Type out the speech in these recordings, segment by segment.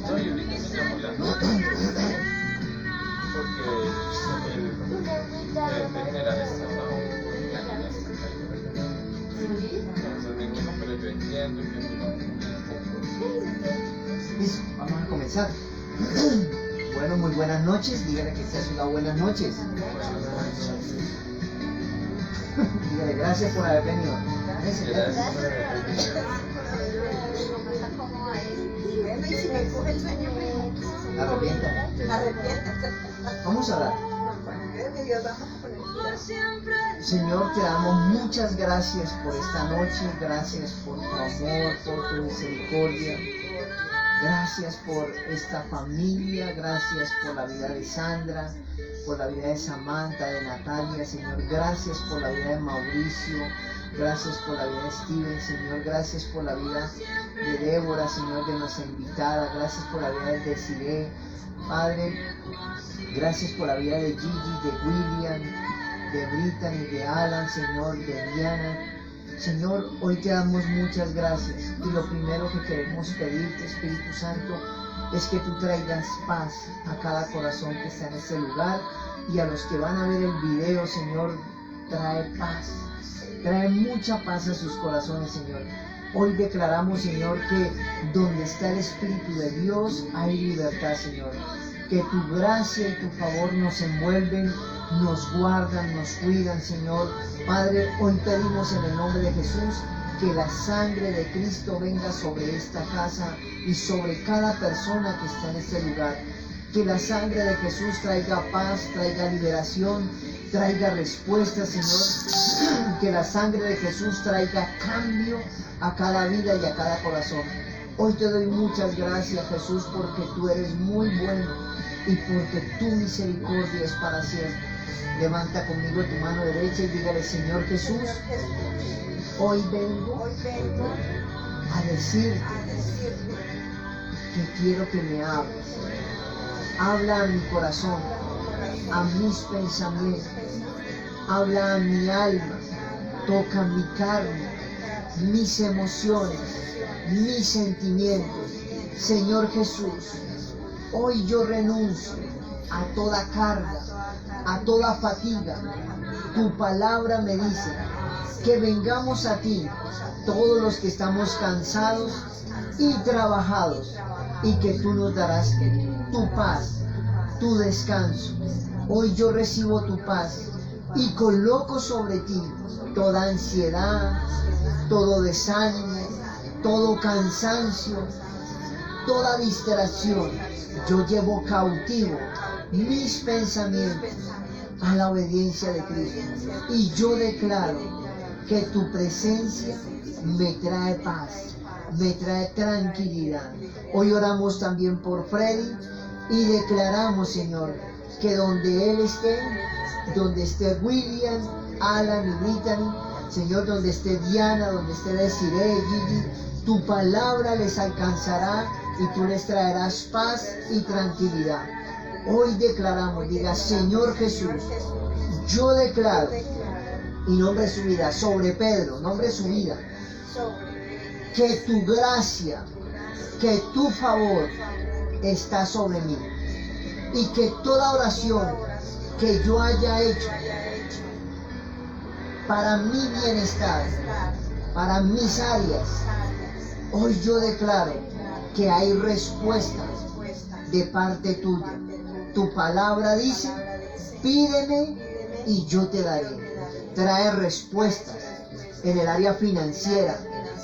No, y ahorita me está molando. Porque el era destrozado. Entonces me dijo, no, pero yo entiendo que tú no. Listo, vamos a comenzar. Bueno, muy buenas noches. Dígale que sea una buenas noches. Dígale gracias por haber venido. Gracias por haber venido. Y si me coge el sueño, Arrepiéntate. Vamos a orar. Dios, vamos a poner. Señor, te damos muchas gracias por esta noche. Gracias por tu amor, por tu misericordia. Gracias por esta familia. Gracias por la vida de Sandra, por la vida de Samantha, de Natalia. Señor, gracias por la vida de Mauricio. Gracias por la vida de Steven, Señor. Gracias por la vida de Débora, Señor, de nuestra invitada. Gracias por la vida de Desiree. Padre, gracias por la vida de Gigi, de William, de Brittany, de Alan, Señor, de Diana. Señor, hoy te damos muchas gracias. Y lo primero que queremos pedirte, Espíritu Santo, es que tú traigas paz a cada corazón que está en este lugar. Y a los que van a ver el video, Señor, trae paz. Trae mucha paz a sus corazones, Señor. Hoy declaramos, Señor, que donde está el Espíritu de Dios hay libertad, Señor. Que tu gracia y tu favor nos envuelven, nos guardan, nos cuidan, Señor. Padre, hoy pedimos en el nombre de Jesús que la sangre de Cristo venga sobre esta casa y sobre cada persona que está en este lugar. Que la sangre de Jesús traiga paz, traiga liberación, traiga respuesta, Señor. Que la sangre de Jesús traiga cambio a cada vida y a cada corazón. Hoy te doy muchas gracias, Jesús, porque tú eres muy bueno y porque tu misericordia es para siempre. Levanta conmigo tu mano derecha y dígale: Señor Jesús, hoy vengo a decirte que quiero que me hables. Habla a mi corazón, a mis pensamientos, habla a mi alma, toca mi carne, mis emociones, mis sentimientos. Señor Jesús, hoy yo renuncio a toda carga, a toda fatiga. Tu palabra me dice que vengamos a ti todos los que estamos cansados y trabajados, y que tú nos darás tu paz, tu descanso. Hoy yo recibo tu paz y coloco sobre ti toda ansiedad, todo desánimo, todo cansancio, toda distracción. Yo llevo cautivo mis pensamientos a la obediencia de Cristo, y yo declaro que tu presencia me trae paz, me trae tranquilidad. Hoy oramos también por Freddy y declaramos, Señor, que donde él esté, donde esté William, Alan y Brittany, Señor, donde esté Diana, donde esté Desiree, Gigi, tu palabra les alcanzará y tú les traerás paz y tranquilidad. Hoy declaramos, diga: Señor Jesús, yo declaro, y nombre su vida, sobre Pedro, nombre su vida, que tu gracia, que tu favor está sobre mí, y que toda oración que yo haya hecho para mi bienestar, para mis áreas, hoy yo declaro que hay respuestas de parte tuya. Tu palabra dice: pídeme y yo te daré. Trae respuestas en el área financiera,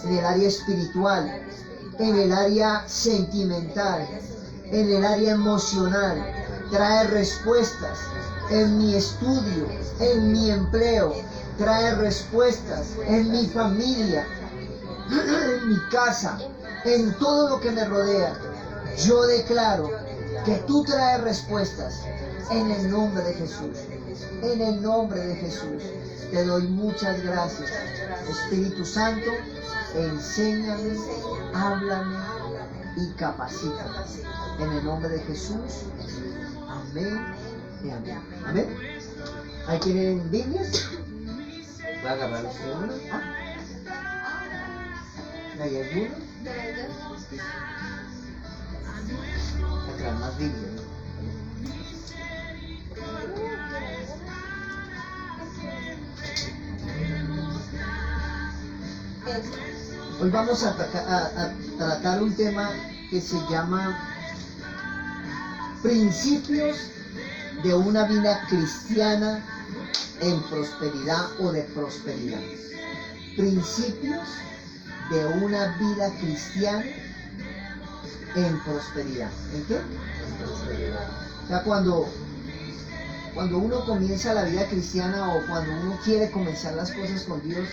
en el área espiritual, en el área sentimental, en el área emocional. Trae respuestas en mi estudio, en mi empleo. Trae respuestas en mi familia, en mi casa, en todo lo que me rodea. Yo declaro que tú traes respuestas en el nombre de Jesús. En el nombre de Jesús te doy muchas gracias. Espíritu Santo, enséñame, háblame y capacítame. En el nombre de Jesús. Amén y amén. Amén. ¿Hay que leer en Biblias? ¿Va a agarrar los uno? ¿Hay alguno? De ellos. A traer más Biblias, ¿no? Hoy vamos a tratar un tema que se llama principios de una vida cristiana en prosperidad o de prosperidad. Principios de una vida cristiana en prosperidad. ¿En qué? O sea, cuando uno comienza la vida cristiana o cuando uno quiere comenzar las cosas con Dios,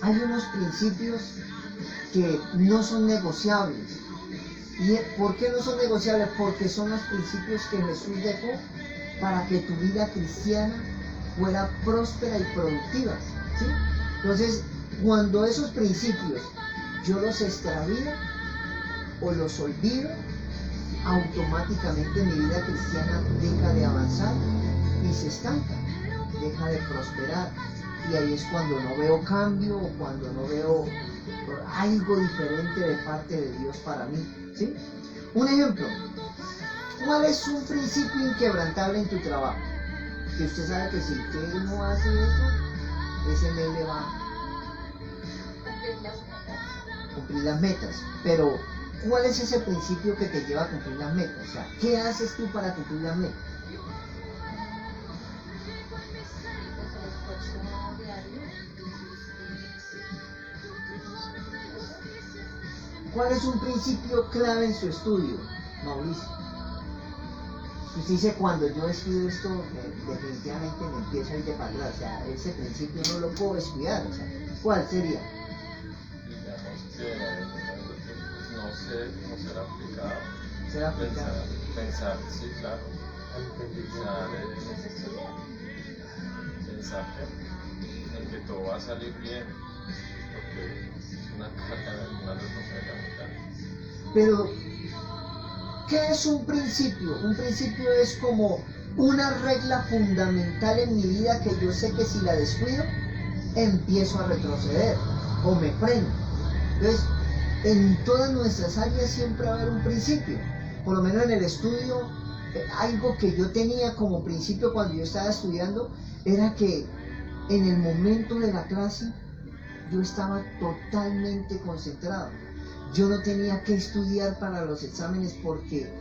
hay unos principios que no son negociables. ¿Y por qué no son negociables? Porque son los principios que Jesús dejó para que tu vida cristiana fuera próspera y productiva, ¿sí? Entonces, cuando esos principios yo los extravío o los olvido, automáticamente mi vida cristiana deja de avanzar y se estanca, deja de prosperar. Y ahí es cuando no veo cambio o cuando no veo algo diferente de parte de Dios para mí, ¿sí? Un ejemplo, ¿cuál es un principio inquebrantable en tu trabajo? Que usted sabe que si usted no hace eso, ese mes le va a cumplir las metas. Pero, ¿cuál es ese principio que te lleva a cumplir las metas? O sea, ¿qué haces tú para cumplir las metas? ¿Cuál es un principio clave en su estudio, Mauricio? Usted dice, cuando yo estudio esto, definitivamente me empiezo a ir de para atrás. O sea, ese principio no lo puedo descuidar. O sea, ¿cuál sería? Digamos que no sé cómo será aplicado. ¿Será aplicado? Pensar, sí, claro. Pensar en que todo va a salir bien, porque es una carga, una responsabilidad muy grande. Pero, ¿qué es un principio? Un principio es como una regla fundamental en mi vida que yo sé que si la descuido, empiezo a retroceder o me freno. Entonces, en todas nuestras áreas siempre va a haber un principio. Por lo menos en el estudio, algo que yo tenía como principio cuando yo estaba estudiando era que en el momento de la clase yo estaba totalmente concentrado. Yo no tenía que estudiar para los exámenes porque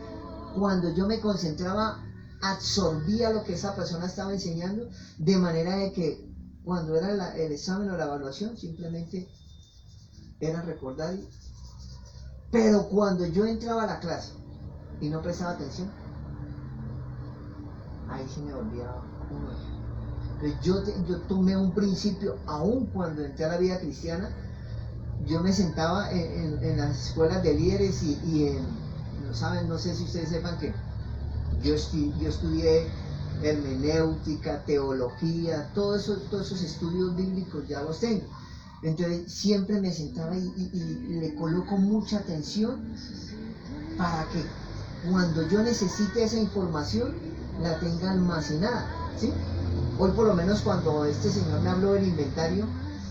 cuando yo me concentraba absorbía lo que esa persona estaba enseñando, de manera de que cuando era el examen o la evaluación simplemente era recordar. Pero cuando yo entraba a la clase y no prestaba atención, ahí se me volvía un hoyo. Entonces yo tomé un principio, aún cuando entré a la vida cristiana. Yo me sentaba en las escuelas de líderes no sé si ustedes sepan que yo estudié hermenéutica, teología, todos esos estudios bíblicos ya los tengo. Entonces siempre me sentaba y le coloco mucha atención para que cuando yo necesite esa información la tenga almacenada, ¿sí? Hoy por lo menos cuando este señor me habló del inventario,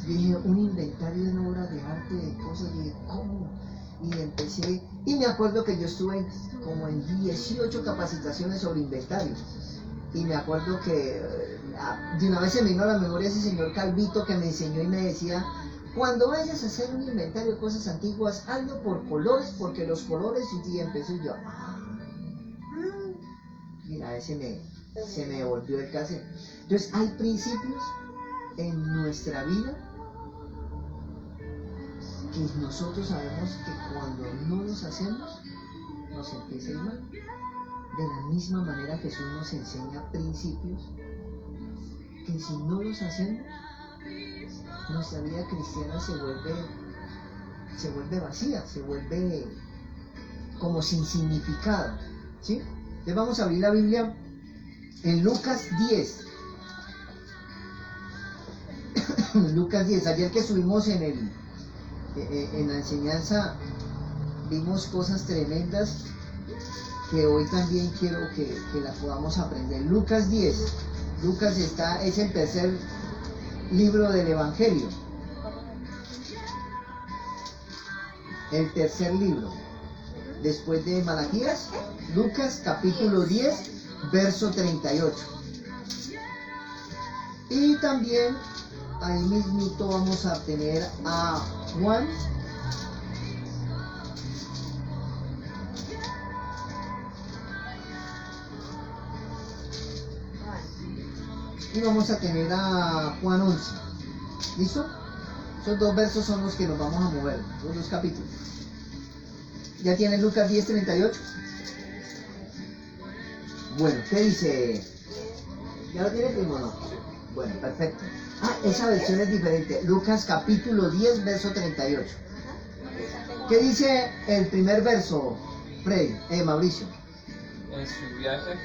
yo dije, un inventario de obras de arte, de cosas, y dije, ¿cómo? Y empecé, y me acuerdo que yo estuve como en 18 capacitaciones sobre inventarios. Y me acuerdo que de una vez se me vino a la memoria ese señor Calvito que me enseñó y me decía, cuando vayas a hacer un inventario de cosas antiguas, hazlo por colores, porque los colores, y empecé yo, mira, se me volvió el caso. Entonces hay principios en nuestra vida que nosotros sabemos que cuando no los hacemos nos empieza a ir mal. De la misma manera Jesús nos enseña principios que si no los hacemos, nuestra vida cristiana se vuelve vacía, se vuelve como sin significado, ¿sí? Entonces vamos a abrir la Biblia en Lucas 10. Lucas 10, ayer que subimos en la enseñanza vimos cosas tremendas que hoy también quiero que las podamos aprender. Lucas 10, Lucas es el tercer libro del Evangelio. El tercer libro. Después de Malaquías, Lucas capítulo 10, verso 38. Y también ahí mismito vamos a tener a Juan. Y vamos a tener a Juan 11. ¿Listo? Esos dos versos son los que nos vamos a mover, los dos capítulos. ¿Ya tienes Lucas 10, 38? Bueno, ¿qué dice? ¿Ya lo tiene, primo, no? Bueno, perfecto. Esa versión es diferente. Lucas capítulo 10, verso 38. ¿Qué dice el primer verso, Freddy? Mauricio. En su viaje a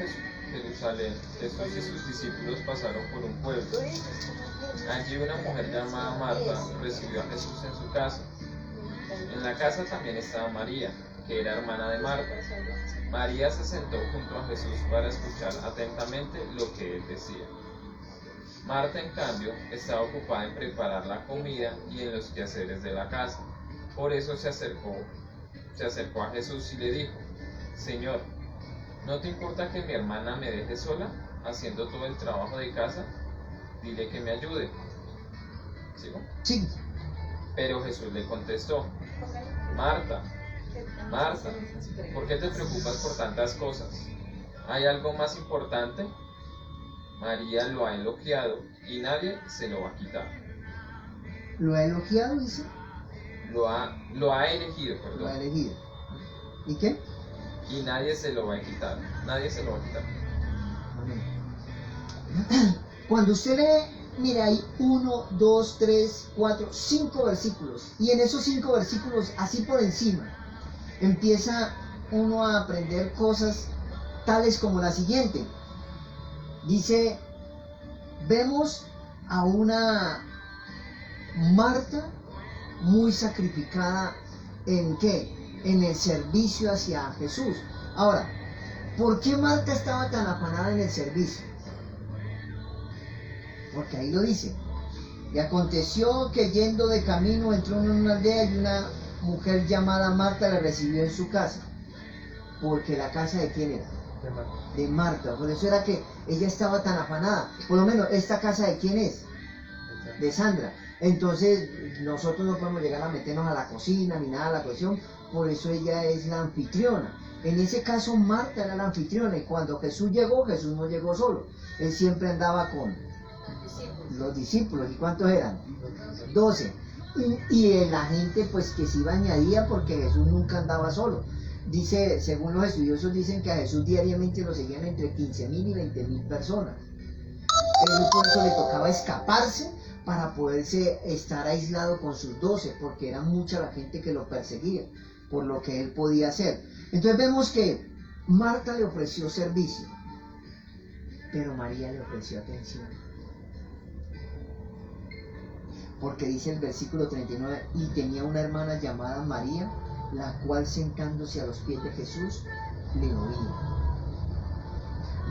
Jerusalén, Jesús y sus discípulos pasaron por un pueblo. Allí una mujer llamada Marta recibió a Jesús en su casa. En la casa también estaba María, que era hermana de Marta. María se sentó junto a Jesús para escuchar atentamente lo que él decía. Marta, en cambio, estaba ocupada en preparar la comida y en los quehaceres de la casa. Por eso se acercó a Jesús y le dijo: Señor, ¿no te importa que mi hermana me deje sola, haciendo todo el trabajo de casa? Dile que me ayude. ¿Sigo? Sí. Pero Jesús le contestó: Marta, Marta, ¿por qué te preocupas por tantas cosas? ¿Hay algo más importante? María lo ha elogiado y nadie se lo va a quitar. ¿Lo ha elogiado, dice? Lo ha elegido, perdón. Lo ha elegido. ¿Y qué? Y nadie se lo va a quitar. Nadie se lo va a quitar. Amén. Cuando usted lee, mira, hay 1, 2, 3, 4, 5 versículos. Y en esos 5 versículos, así por encima, empieza uno a aprender cosas tales como la siguiente. Dice, vemos a una Marta muy sacrificada ¿en qué? En el servicio hacia Jesús. Ahora, ¿por qué Marta estaba tan afanada en el servicio? Porque ahí lo dice. Y aconteció que yendo de camino entró en una aldea y una mujer llamada Marta le recibió en su casa. Porque la casa ¿de quién era? De Marta. Por eso era que ella estaba tan afanada. Por lo menos, ¿esta casa de quién es? De Sandra. Entonces, nosotros no podemos llegar a meternos a la cocina ni nada de la cuestión. Por eso ella es la anfitriona. En ese caso, Marta era la anfitriona. Y cuando Jesús llegó, Jesús no llegó solo. Él siempre andaba con los discípulos. ¿Y cuántos eran? 12. Y la gente pues que se iba añadía porque Jesús nunca andaba solo. Dice, según los estudiosos dicen que a Jesús diariamente lo seguían entre 15.000 y 20.000 personas. Por eso le tocaba escaparse para poderse estar aislado con sus 12, porque era mucha la gente que lo perseguía por lo que él podía hacer. Entonces vemos que Marta le ofreció servicio, pero María le ofreció atención. Porque dice el versículo 39, y tenía una hermana llamada María, la cual sentándose a los pies de Jesús, le oía.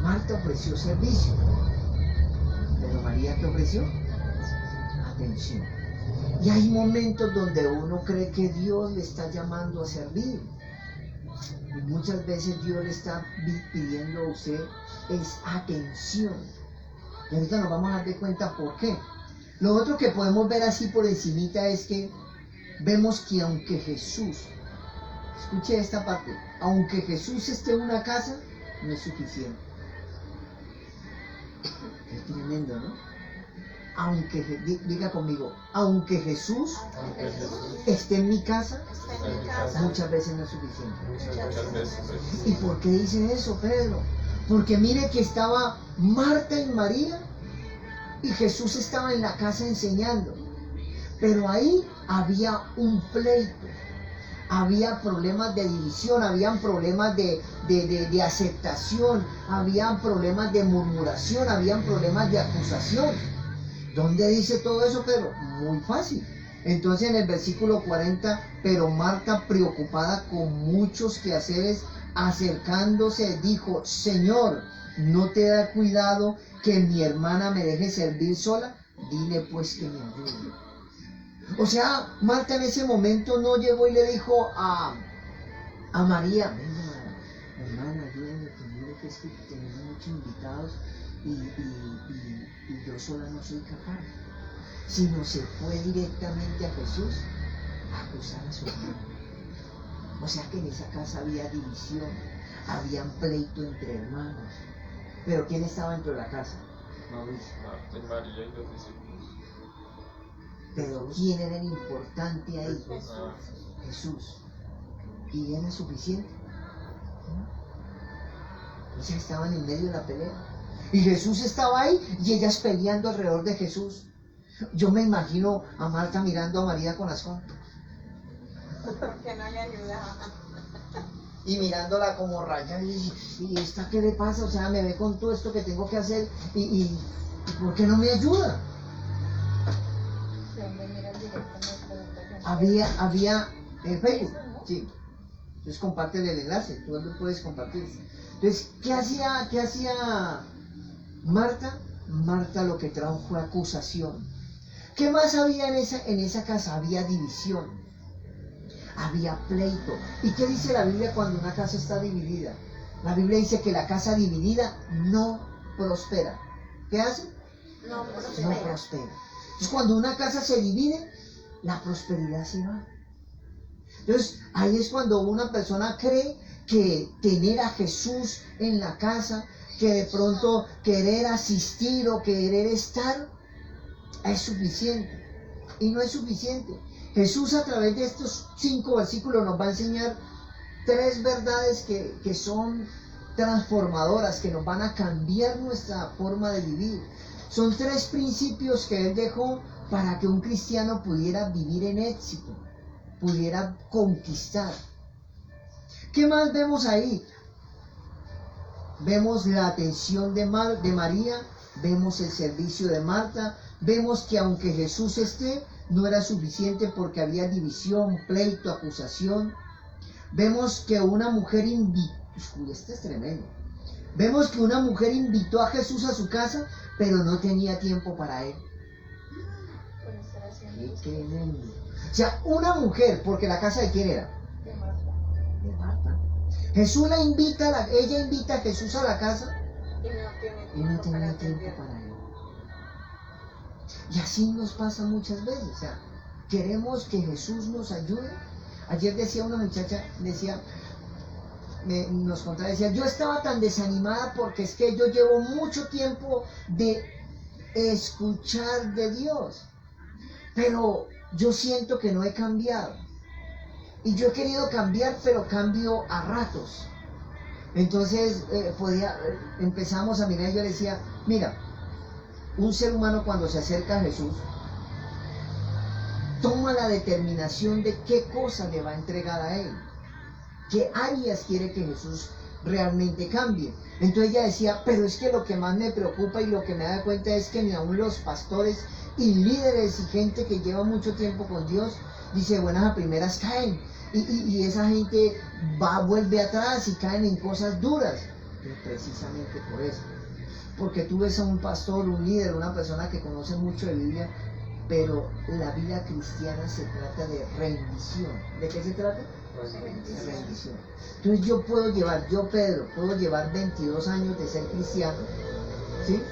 Marta ofreció servicio, pero María, ¿qué ofreció? Atención. Y hay momentos donde uno cree que Dios le está llamando a servir. Y muchas veces Dios le está pidiendo a usted es atención. Y ahorita nos vamos a dar de cuenta por qué. Lo otro que podemos ver así por encimita es que vemos que aunque Jesús, escuche esta parte, aunque Jesús esté en una casa, no es suficiente. Es tremendo, ¿no? Aunque, diga conmigo, aunque Jesús esté en mi casa, muchas veces no es suficiente. Muchas veces. ¿Y por qué dice eso, Pedro? Porque mire que estaba Marta y María y Jesús estaba en la casa enseñando. Pero ahí había un pleito, había problemas de división, habían problemas de aceptación, habían problemas de murmuración, habían problemas de acusación. ¿Dónde dice todo eso, Pedro? Muy fácil. Entonces en el versículo 40, pero Marta, preocupada con muchos quehaceres, acercándose, dijo, Señor, ¿No te da cuidado que mi hermana me deje servir sola? Dile pues que me ayude. O sea, Marta en ese momento no llegó y le dijo a María, venga, hermana, ayúdame, que mire que es que tenemos muchos invitados y yo sola no soy capaz. Sino se fue directamente a Jesús a acusar a su hermano. O sea que en esa casa había división, había un pleito entre hermanos. Pero ¿quién estaba dentro de la casa? Mauricio. Marta y María y los discípulos. Pero ¿quién era el importante ahí? Ah, Jesús. ¿Y era suficiente? ¿No? O sea, estaban en medio de la pelea. Y Jesús estaba ahí y ellas peleando alrededor de Jesús. Yo me imagino a Marta mirando a María con las cosas. Porque no le ayudaba. Y mirándola como rayada y ¿esta qué le pasa? O sea, me ve con todo esto que tengo que hacer y ¿por qué no me ayuda? Había en Facebook, sí. Entonces compártele el enlace, tú lo puedes compartir. Entonces, ¿qué hacía Marta? Marta lo que trajo fue acusación. ¿Qué más había en esa casa? Había división. Había pleito. ¿Y qué dice la Biblia cuando una casa está dividida? La Biblia dice que la casa dividida no prospera. ¿Qué hace? No No prospera. prospera. Entonces cuando una casa se divide, la prosperidad se va. Entonces ahí es cuando una persona cree que tener a Jesús en la casa, que de pronto querer asistir o querer estar, es suficiente. Y no es suficiente. Jesús a través de estos 5 versículos nos va a enseñar 3 verdades que son transformadoras, que nos van a cambiar nuestra forma de vivir. Son 3 principios que Él dejó para que un cristiano pudiera vivir en éxito, pudiera conquistar. ¿Qué más vemos ahí? Vemos la atención de María, vemos el servicio de Marta, vemos que aunque Jesús esté, no era suficiente porque había división, pleito, acusación. Vemos que una mujer invitó, este es tremendo. Vemos que una mujer invitó a Jesús a su casa, pero no tenía tiempo para él. Qué tremendo. O sea, una mujer, porque la casa de quién era? De Marta. Jesús ella invita a Jesús a la casa y no tenía tiempo para él. Y así nos pasa muchas veces. O sea, queremos que Jesús nos ayude. Ayer decía una muchacha, nos contaba, decía, yo estaba tan desanimada porque es que yo llevo mucho tiempo de escuchar de Dios, pero yo siento que no he cambiado. Y yo he querido cambiar, pero cambio a ratos. Entonces empezamos a mirar y yo le decía, mira, un ser humano cuando se acerca a Jesús, toma la determinación de qué cosa le va a entregar a Él, qué áreas quiere que Jesús realmente cambie. Entonces ella decía, pero es que lo que más me preocupa y lo que me da cuenta es que ni aún los pastores y líderes y gente que lleva mucho tiempo con Dios, dice, buenas a primeras caen. Y esa gente vuelve atrás y caen en cosas duras. Pero precisamente por eso. Porque tú ves a un pastor, un líder, una persona que conoce mucho de Biblia, pero la vida cristiana se trata de rendición. ¿De qué se trata? De rendición. Entonces yo Pedro, puedo llevar 22 años de ser cristiano, ¿sí?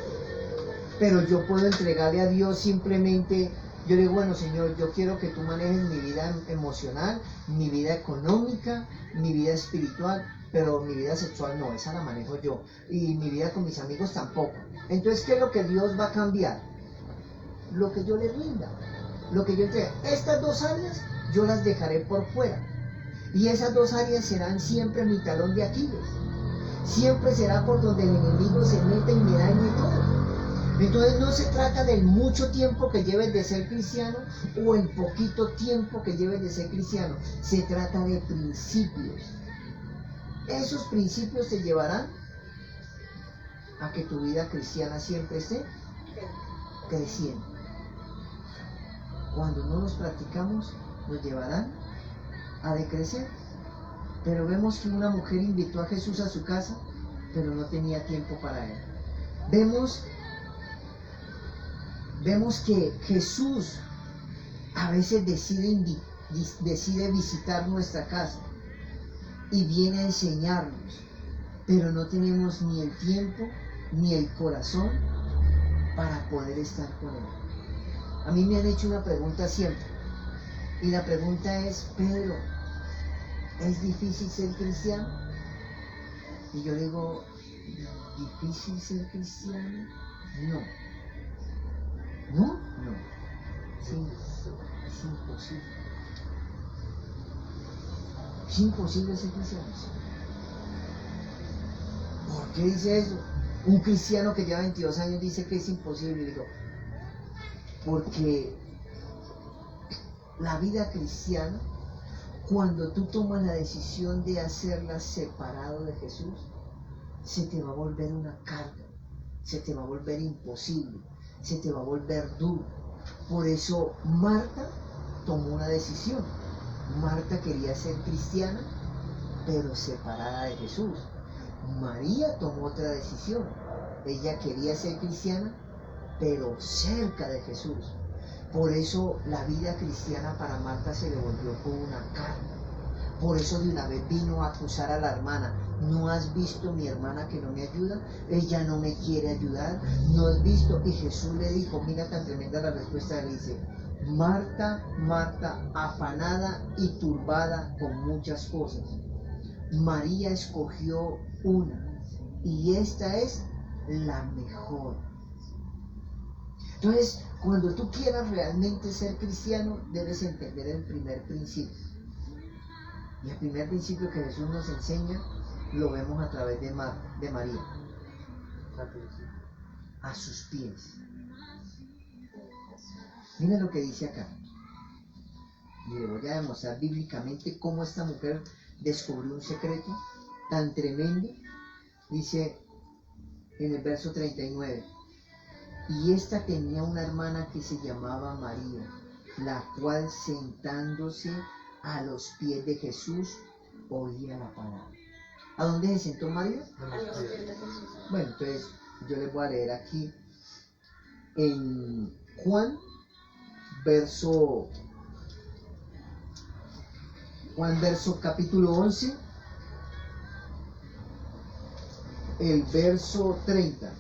Pero yo puedo entregarle a Dios simplemente, yo le digo, bueno Señor, yo quiero que tú manejes mi vida emocional, mi vida económica, mi vida espiritual, pero mi vida sexual no, esa la manejo yo. Y mi vida con mis amigos tampoco. Entonces, ¿qué es lo que Dios va a cambiar? Lo que yo le rinda, lo que yo entregue. Estas 2 áreas yo las dejaré por fuera. Y esas 2 áreas serán siempre mi talón de Aquiles. Siempre será por donde el enemigo se mete y me dañe todo. Entonces no se trata del mucho tiempo que lleves de ser cristiano o el poquito tiempo que lleves de ser cristiano. Se trata de principios. Esos principios te llevarán a que tu vida cristiana siempre esté creciendo. Cuando no los practicamos, nos llevarán a decrecer. Pero vemos que una mujer invitó a Jesús a su casa pero no tenía tiempo para él. Vemos que Jesús a veces decide visitar nuestra casa y viene a enseñarnos, pero no tenemos ni el tiempo ni el corazón para poder estar con Él. A mí me han hecho una pregunta siempre, y la pregunta es: Pedro, ¿es difícil ser cristiano? Y yo digo: ¿difícil ser cristiano? No. ¿No? No. Sí, es imposible. Es imposible ser cristiano. ¿Por qué dice eso? Un cristiano que lleva 22 años dice que es imposible. Digo, porque la vida cristiana, cuando tú tomas la decisión de hacerla separado de Jesús, se te va a volver una carga, se te va a volver imposible, se te va a volver duro. Por eso Marta tomó una decisión. Marta quería ser cristiana, pero separada de Jesús. María tomó otra decisión. Ella quería ser cristiana, pero cerca de Jesús. Por eso la vida cristiana para Marta se le volvió como una carga. Por eso de una vez vino a acusar a la hermana: ¿no has visto mi hermana que no me ayuda? Ella no me quiere ayudar. ¿No has visto? Y Jesús le dijo, mira tan tremenda la respuesta, le dice: Marta, Marta, afanada y turbada con muchas cosas, María escogió una, y esta es la mejor. Entonces, cuando tú quieras realmente ser cristiano, debes entender el primer principio. Y el primer principio que Jesús nos enseña lo vemos a través de María. A sus pies. Mira lo que dice acá. Y le voy a demostrar bíblicamente cómo esta mujer descubrió un secreto tan tremendo. Dice en el verso 39: y esta tenía una hermana que se llamaba María, la cual sentándose a los pies de Jesús oía la palabra. ¿A dónde se sentó María? A los pies de Jesús. Bueno, entonces yo les voy a leer aquí en Juan verso capítulo 11, el verso 30,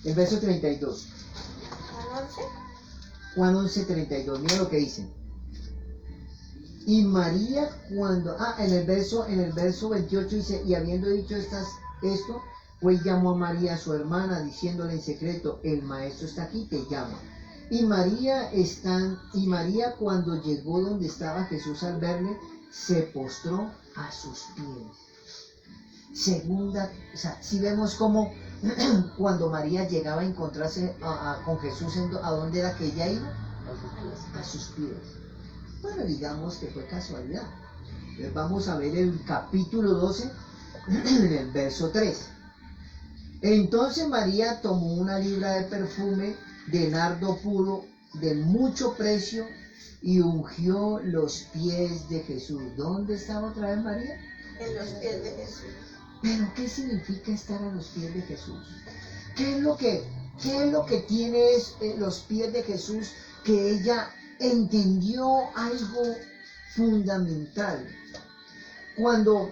el verso 32. ¿Juan 11? Juan 11, 32, mira lo que dice. Y María cuando, en el verso 28 dice: y habiendo dicho esto, pues llamó a María su hermana, diciéndole en secreto: el maestro está aquí, te llama. Y María cuando llegó donde estaba Jesús, al verle, se postró a sus pies. Si vemos cómo cuando María llegaba a encontrarse con Jesús, ¿a dónde era que ella iba? A sus pies. Bueno, digamos que fue casualidad. Vamos a ver el capítulo 12, en el verso 3. Entonces María tomó una libra de perfume de nardo puro de mucho precio y ungió los pies de Jesús. ¿Dónde estaba otra vez María? En los pies de Jesús. Pero ¿qué significa estar a los pies de Jesús? ¿Qué es lo que tiene los pies de Jesús? Que ella entendió algo fundamental. Cuando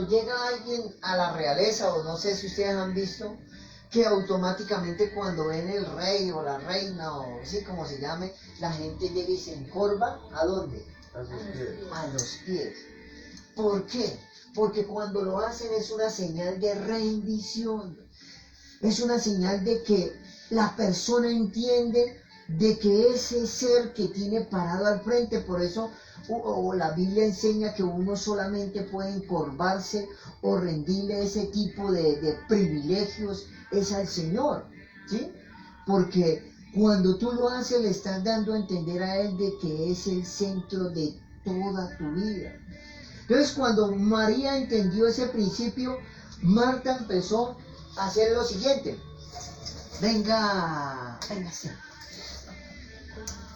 llega alguien a la realeza, o no sé si ustedes han visto, que automáticamente cuando ven el rey o la reina, o así como se llame, la gente llega y se encorva. ¿A dónde? A sus pies. A los pies. ¿Por qué? Porque cuando lo hacen es una señal de rendición. Es una señal de que la persona entiende de que ese ser que tiene parado al frente, por eso la Biblia enseña que uno solamente puede encorvarse o rendirle ese tipo de privilegios es al Señor, ¿sí? Porque cuando tú lo haces le estás dando a entender a Él de que es el centro de toda tu vida. Entonces cuando María entendió ese principio, Marta empezó a hacer lo siguiente: venga, sí.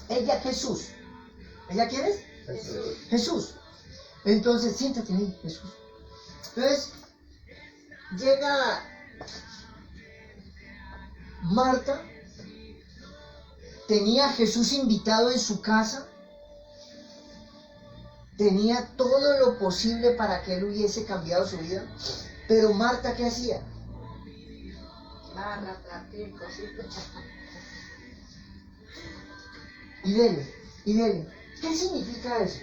Ella, Jesús. ¿Ella quién es? Jesús. Jesús. Entonces, siéntate ahí, Jesús. Entonces, llega Marta, tenía a Jesús invitado en su casa, tenía todo lo posible para que él hubiese cambiado su vida, pero Marta, ¿qué hacía? Barra, trapié, cositas. Y dele. ¿Qué significa eso?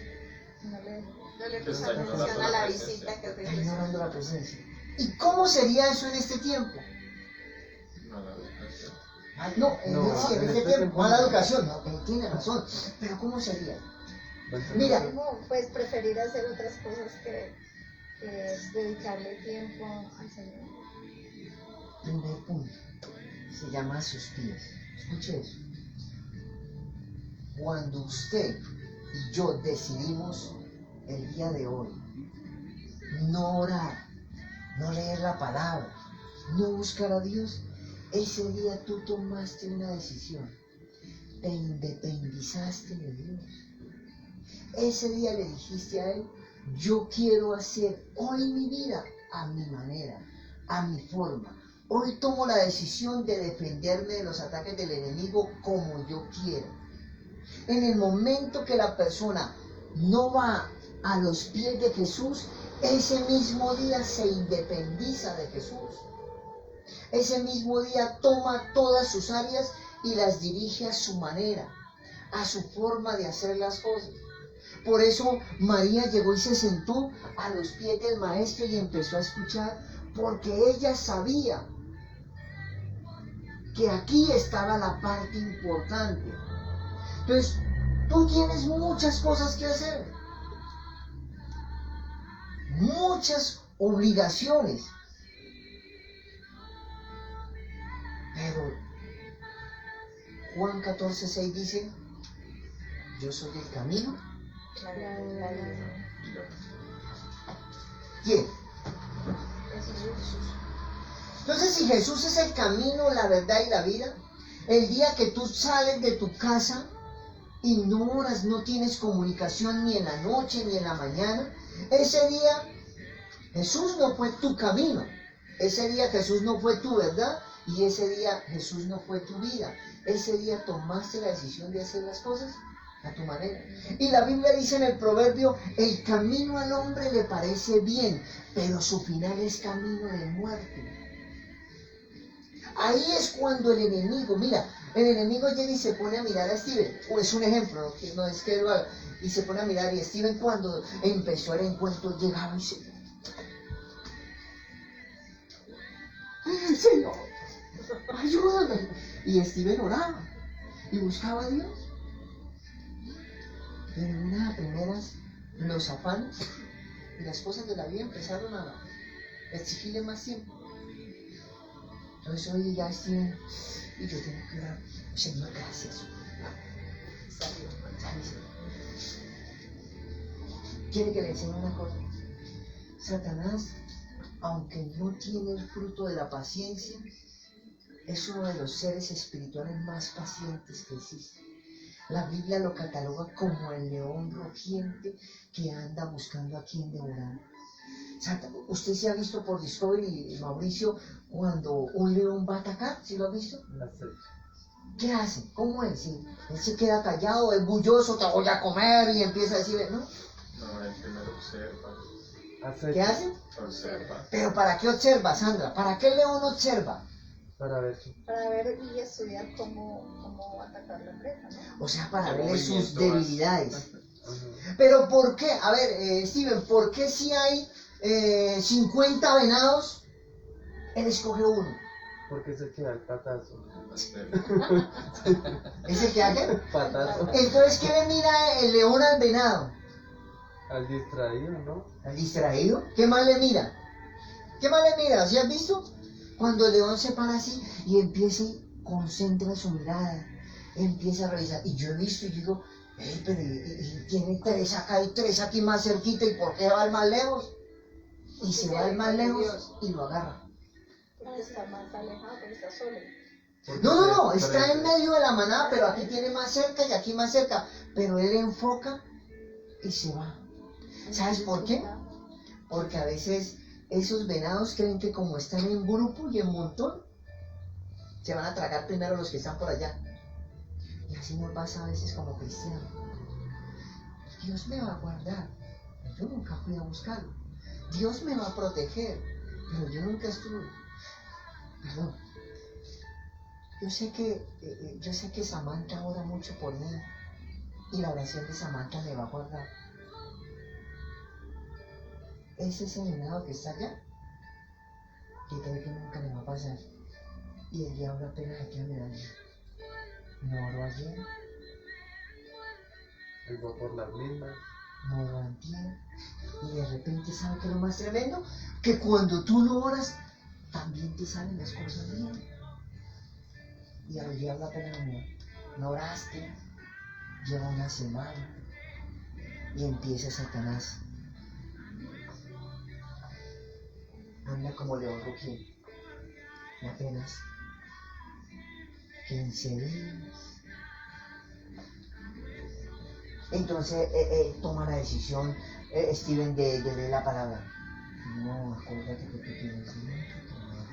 No le Que puso está atención ignorando a la la visita presencia. que Está recibió. ignorando la presencia. ¿Y cómo sería eso en este tiempo? No, la educación. Ay, no, No, sí, en en este este tiempo, tiempo mala no. educación, no, él tiene razón, pero ¿cómo sería? Mira, Como, pues preferir hacer otras cosas que es dedicarle tiempo al Señor. primer punto, se llama sus pies. Escuche eso. Cuando usted y yo decidimos el día de hoy no orar, no leer la palabra, no buscar a Dios, ese día tú tomaste una decisión, te independizaste de Dios. Ese día le dijiste a Él, yo quiero hacer hoy mi vida a mi manera, a mi forma. Hoy tomo la decisión de defenderme de los ataques del enemigo como yo quiero. En el momento que la persona no va a los pies de Jesús, ese mismo día se independiza de Jesús. Ese mismo día toma todas sus áreas y las dirige a su manera, a su forma de hacer las cosas. Por eso María llegó y se sentó a los pies del maestro y empezó a escuchar, porque ella sabía que aquí estaba la parte importante. Entonces, tú tienes muchas cosas que hacer, muchas obligaciones, pero Juan 14:6 dice, yo soy el camino. ¿Quién? Entonces, si Jesús es el camino, la verdad y la vida, el día que tú sales de tu casa y no oras, no tienes comunicación ni en la noche ni en la mañana, ese día Jesús no fue tu camino, ese día Jesús no fue tu verdad y ese día Jesús no fue tu vida. Ese día tomaste la decisión de hacer las cosas a tu manera. Y la Biblia dice en el proverbio, el camino al hombre le parece bien, pero su final es camino de muerte. Ahí es cuando el enemigo, mira, el enemigo llega y se pone a mirar a Steven, o es un ejemplo, no es que lo haga, y se pone a mirar, y Steven cuando empezó el encuentro llegaba y se... Señor, ayúdame. Y Steven oraba y buscaba a Dios. Pero en una de las primeras, los afanes y las cosas de la vida empezaron a exigirle más tiempo. Entonces hoy ya estoy y yo tengo que orar, Señor, gracias. Quiere que le enseñe una cosa. Satanás, aunque no tiene el fruto de la paciencia, es uno de los seres espirituales más pacientes que existe. La Biblia lo cataloga como el león rugiente que anda buscando a quien devorar. Usted se ha visto por Discovery, Mauricio, cuando un león va a atacar, ¿sí lo ha visto? ¿Qué hace? ¿Cómo es? ¿Sí? Él se queda callado, es bulloso, te voy a comer y empieza a decir, ¿no? No, él primero observa. ¿Qué hace? Observa. ¿Pero para qué observa, Sandra? ¿Para qué el león observa? Para ver Para ver y estudiar cómo atacar la presa, ¿no? O sea, para ¿Qué ver sus movimiento debilidades. Ajá. Pero ¿por qué? A ver, Steven, ¿por qué si hay 50 venados, él escoge uno? Porque se queda el patazo. Observa. ¿Ese que hace? Patazo. Entonces, ¿qué le mira el león al venado? Al distraído, ¿no? ¿Al distraído? ¿Qué más le mira? ¿Qué más le mira? ¿Sí has visto? Cuando el león se para así y empieza y concentra su mirada, empieza a revisar. Y yo he visto y digo, pero y tiene tres acá y tres aquí más cerquita, ¿y por qué va al más lejos? Y se va al más lejos y lo agarra. Porque está más alejado, porque está solo. No, está en medio de la manada, pero aquí tiene más cerca y aquí más cerca. Pero él enfoca y se va. ¿Sabes por qué? Porque a veces esos venados creen que como están en grupo y en montón, se van a tragar primero los que están por allá. Y así nos pasa a veces como cristianos. Dios me va a guardar, pero yo nunca fui a buscarlo. Dios me va a proteger, pero yo nunca estuve. Perdón. Yo sé que Samantha ora mucho por mí y la oración de Samantha me va a guardar. Es ese venado que está allá, que cree que nunca le va a pasar. Y el diablo apenas aquí me daña. No oró ayer, Él va por las mismas. no oró antier. Y de repente, ¿sabe qué es lo más tremendo? Que cuando tú no oras, también te salen las cosas bien. Y al diablo apenas no oraste, lleva una semana y empieza Satanás. Anda como león rugiente. Y apenas 15 días. Entonces toma la decisión Steven de leer la palabra. No, acuérdate que tú tienes mucho trabajo.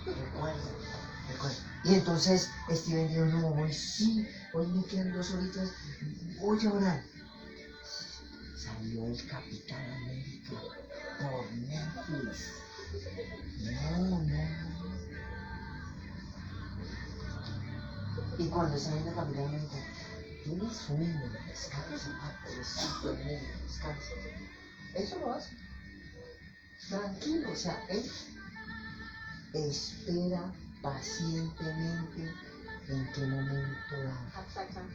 Recuerda. Y entonces Steven dijo, no, hoy me quedan 2 horitas, voy a orar. Salió el Capitán América por Netflix. No. Y cuando sale el Capitán América, tienes sueño, descansa, descansa. Eso lo hace. Tranquilo, o sea, él espera pacientemente en qué momento da. Atacan.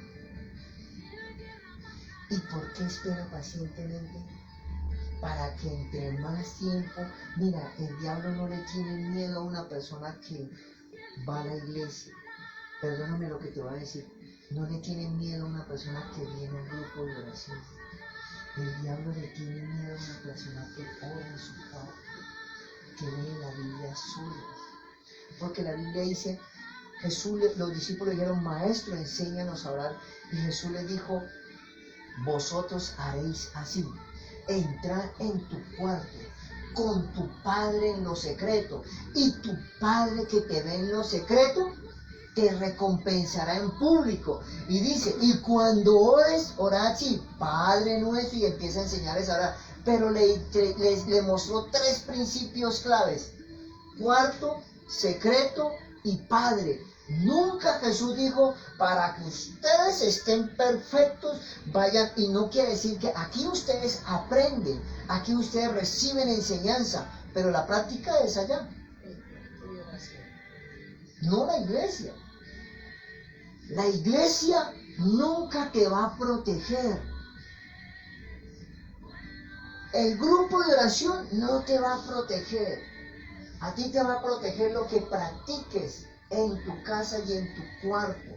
¿Y por qué espera pacientemente? Para que entre más tiempo, mira, el diablo no le tiene miedo a una persona que va a la iglesia. Perdóname lo que te voy a decir. No le tiene miedo a una persona que viene al grupo de oración. El diablo le tiene miedo a una persona que ora en su cuarto, que lee la Biblia sola. Porque la Biblia dice, los discípulos dijeron, maestro, enséñanos a orar. Y Jesús les dijo, vosotros haréis así. Entrad en tu cuarto con tu Padre en lo secreto. Y tu Padre que te ve en lo secreto, te recompensará en público. Y dice, y cuando ores, orad así, Padre nuestro, y empieza a enseñarles a orar. Pero le mostró 3 principios claves: cuarto, secreto y Padre. Nunca Jesús dijo, para que ustedes estén perfectos, vayan, y no quiere decir que aquí ustedes aprenden, aquí ustedes reciben enseñanza, pero la práctica es allá. No la iglesia. La iglesia nunca te va a proteger. El grupo de oración no te va a proteger. A ti te va a proteger lo que practiques en tu casa y en tu cuarto.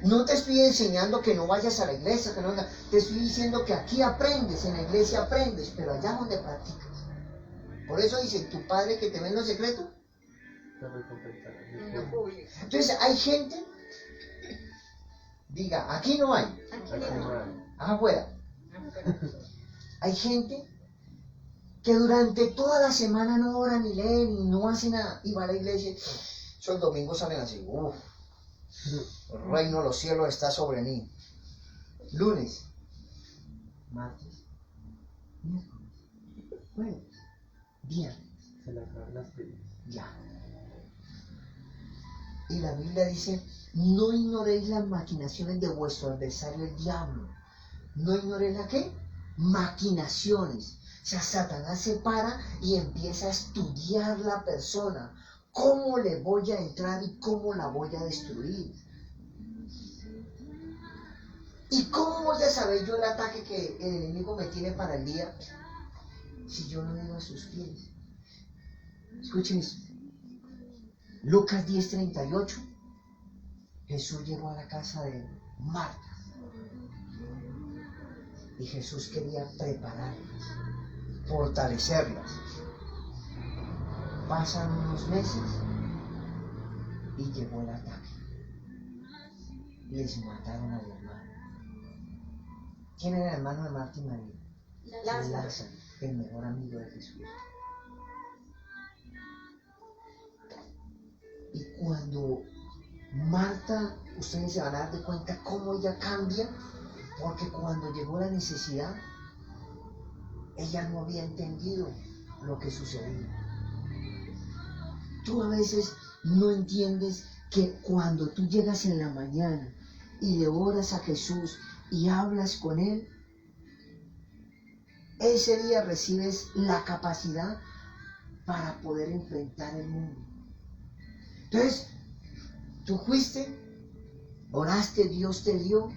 No te estoy enseñando que no vayas a la iglesia, que no, te estoy diciendo que aquí aprendes, en la iglesia aprendes, pero allá donde practicas. Por eso dice, tu Padre que te ve en lo secreto, Te recompensará. En lo público. entonces hay gente, diga, aquí no hay, Aquí no hay. afuera. Hay gente que durante toda la semana no oran ni leen y no hacen nada y va a la iglesia. Esos domingos salen así, el reino de los cielos está sobre mí. Lunes, martes, miércoles, jueves, viernes, Se le acaban las pilas. ya. Y la Biblia dice, no ignoréis las maquinaciones de vuestro adversario el diablo. No ignoréis la qué? Maquinaciones. O sea, Satanás se para y empieza a estudiar la persona. ¿Cómo le voy a entrar y cómo la voy a destruir? ¿Y cómo voy a saber yo el ataque que el enemigo me tiene para el día si yo no llego a sus pies? Escuchen esto. Lucas 10:38. Jesús llegó a la casa de Marta. Y Jesús quería prepararlas, fortalecerlas. Pasan unos meses y llegó el ataque. les mataron al hermano. ¿Quién era el hermano de Marta y María? Lázaro, el mejor amigo de Jesús. Y cuando Marta, ustedes se van a dar de cuenta cómo ella cambia, porque cuando llegó la necesidad, ella no había entendido lo que sucedía. Tú a veces no entiendes que cuando tú llegas en la mañana y le oras a Jesús y hablas con Él, ese día recibes la capacidad para poder enfrentar el mundo. Entonces, tú fuiste, oraste, Dios te dio,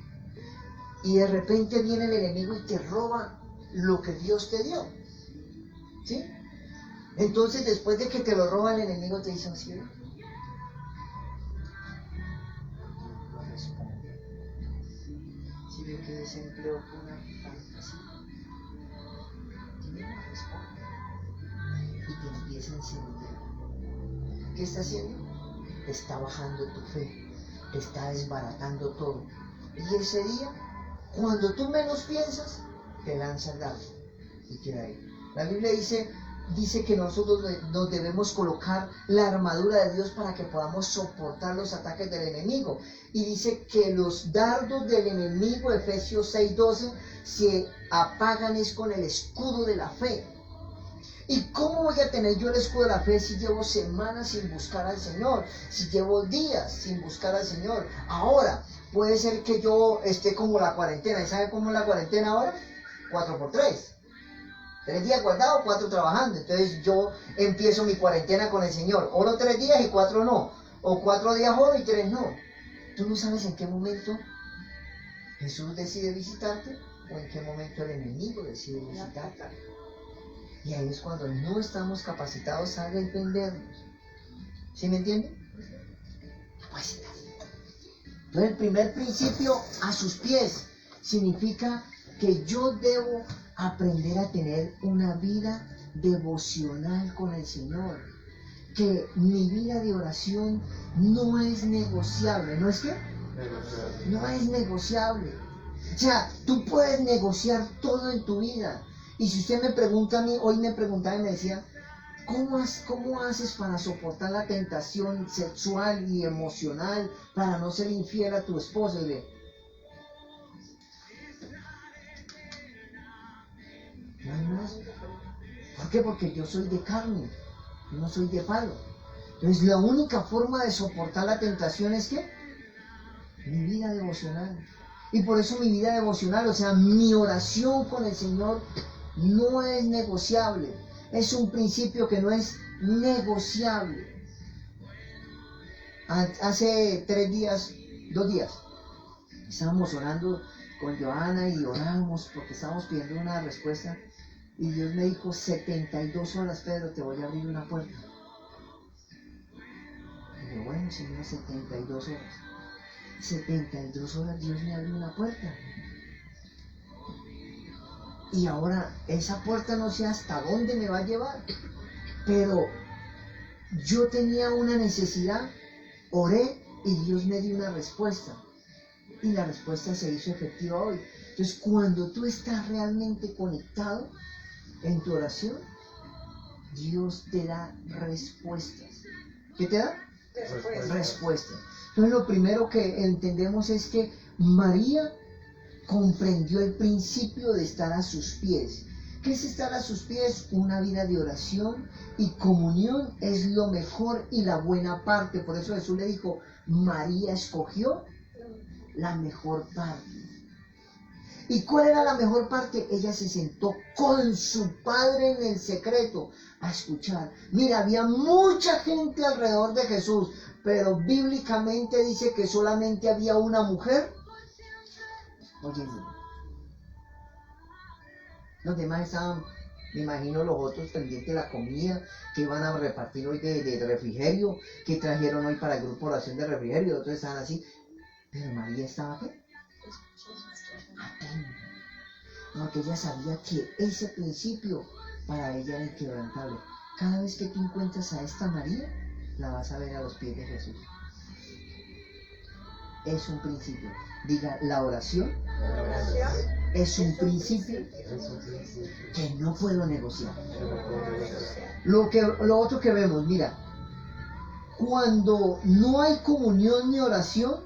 y de repente viene el enemigo y te roba lo que Dios te dio. ¿Sí? Entonces, después de que te lo roba el enemigo, te dice, ¿sí? No responde. Si ve que desempleo fue una fantasía, no responde. Y te empieza a encender. ¿Qué está haciendo? Te está bajando tu fe, te está desbaratando todo. Y ese día, cuando tú menos piensas, te lanza el dardo y queda ahí. La Biblia dice que nosotros nos debemos colocar la armadura de Dios para que podamos soportar los ataques del enemigo. Y dice que los dardos del enemigo, Efesios 6:12, se apagan es con el escudo de la fe. ¿Y cómo voy a tener yo el escudo de la fe si llevo semanas sin buscar al Señor? Si llevo días sin buscar al Señor. Ahora, puede ser que yo esté como la cuarentena. ¿Y sabe cómo es la cuarentena ahora? 4x3. 3 días guardados, 4 trabajando. Entonces yo empiezo mi cuarentena con el Señor. Oro 3 días y 4 no. O 4 días oro y 3 no. Tú no sabes en qué momento Jesús decide visitarte o en qué momento el enemigo decide visitarte. Y ahí es cuando no estamos capacitados a defendernos. ¿Sí me entienden? Pues, entonces el primer principio, a sus pies, significa que yo debo aprender a tener una vida devocional con el Señor. Que mi vida de oración no es negociable. ¿No es qué? No es negociable. O sea, tú puedes negociar todo en tu vida. Y si usted me pregunta a mí, hoy me preguntaba y me decía, ¿cómo haces para soportar la tentación sexual y emocional para no ser infiel a tu esposa? Y le, no hay más. ¿Por qué? Porque yo soy de carne, no soy de palo. Entonces la única forma de soportar la tentación es que mi vida devocional. Y por eso mi vida devocional, o sea, mi oración con el Señor no es negociable. Es un principio que no es negociable. Hace 2 días, estábamos orando con Johanna y orábamos porque estábamos pidiendo una respuesta. Y Dios me dijo, 72 horas, Pedro, te voy a abrir una puerta. Y yo, bueno, Señor, 72 horas. 72 horas Dios me abrió una puerta. Y ahora esa puerta no sé hasta dónde me va a llevar. Pero yo tenía una necesidad, oré y Dios me dio una respuesta. Y la respuesta se hizo efectiva hoy. Entonces, cuando tú estás realmente conectado en tu oración, Dios te da respuestas. ¿Qué te da? Respuestas. Entonces, lo primero que entendemos es que María comprendió el principio de estar a sus pies. ¿Qué es estar a sus pies? Una vida de oración y comunión es lo mejor y la buena parte. Por eso Jesús le dijo, María escogió la mejor parte. ¿Y cuál era la mejor parte? Ella se sentó con su padre en el secreto a escuchar. Mira, había mucha gente alrededor de Jesús, pero bíblicamente dice que solamente había una mujer. Oye, los demás estaban, me imagino, los otros pendientes de la comida que iban a repartir hoy de refrigerio, que trajeron hoy para el grupo de oración de refrigerio, otros estaban así. Pero María estaba ¿qué? Atenta. Porque ella sabía que ese principio para ella era inquebrantable. Cada vez que tú encuentras a esta María, la vas a ver a los pies de Jesús. es un principio. Diga, la oración La oración es un principio Es un principio que no puedo negociar. que no puedo negociar. Lo otro que vemos, mira, cuando no hay comunión ni oración,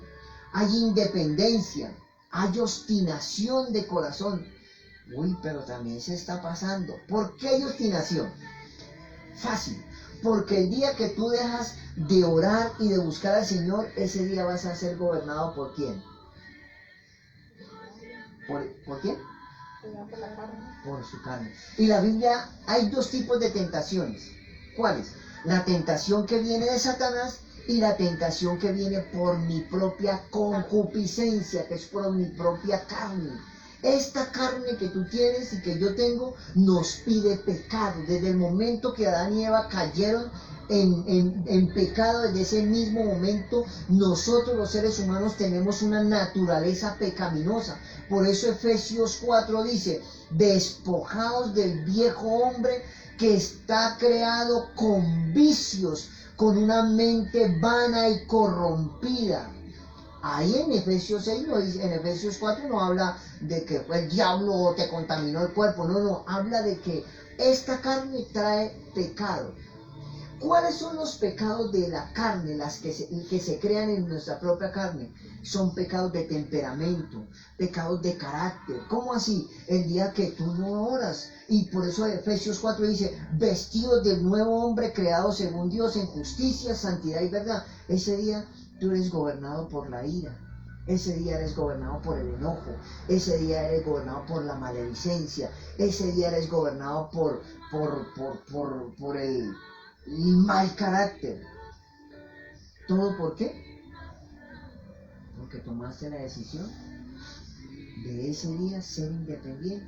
hay independencia, hay obstinación de corazón. Uy, pero también se está pasando. ¿Por qué hay obstinación? Fácil. Porque el día que tú dejas de orar y de buscar al Señor, ese día vas a ser gobernado ¿por quién? ¿Por quién? por la carne. Por su carne. Y la Biblia, hay dos tipos de tentaciones. ¿Cuáles? La tentación que viene de Satanás y la tentación que viene por mi propia concupiscencia, que es por mi propia carne. Esta carne que tú tienes y que yo tengo nos pide pecado. Desde el momento que Adán y Eva cayeron en pecado, desde ese mismo momento nosotros los seres humanos tenemos una naturaleza pecaminosa. Por eso Efesios 4 dice, despojaos del viejo hombre que está creado con vicios, con una mente vana y corrompida. Ahí en Efesios 6, no dice, en Efesios 4 no habla de que el diablo te contaminó el cuerpo, no, habla de que esta carne trae pecado. ¿Cuáles son los pecados de la carne, las que se crean en nuestra propia carne? Son pecados de temperamento, pecados de carácter. ¿Cómo así? El día que tú no oras. Y por eso Efesios 4 dice, vestidos del nuevo hombre creado según Dios en justicia, santidad y verdad. Ese día tú eres gobernado por la ira. Ese día eres gobernado por el enojo. Ese día eres gobernado por la maledicencia. Ese día eres gobernado por el mal carácter. ¿Todo por qué? Porque tomaste la decisión de ese día ser independiente.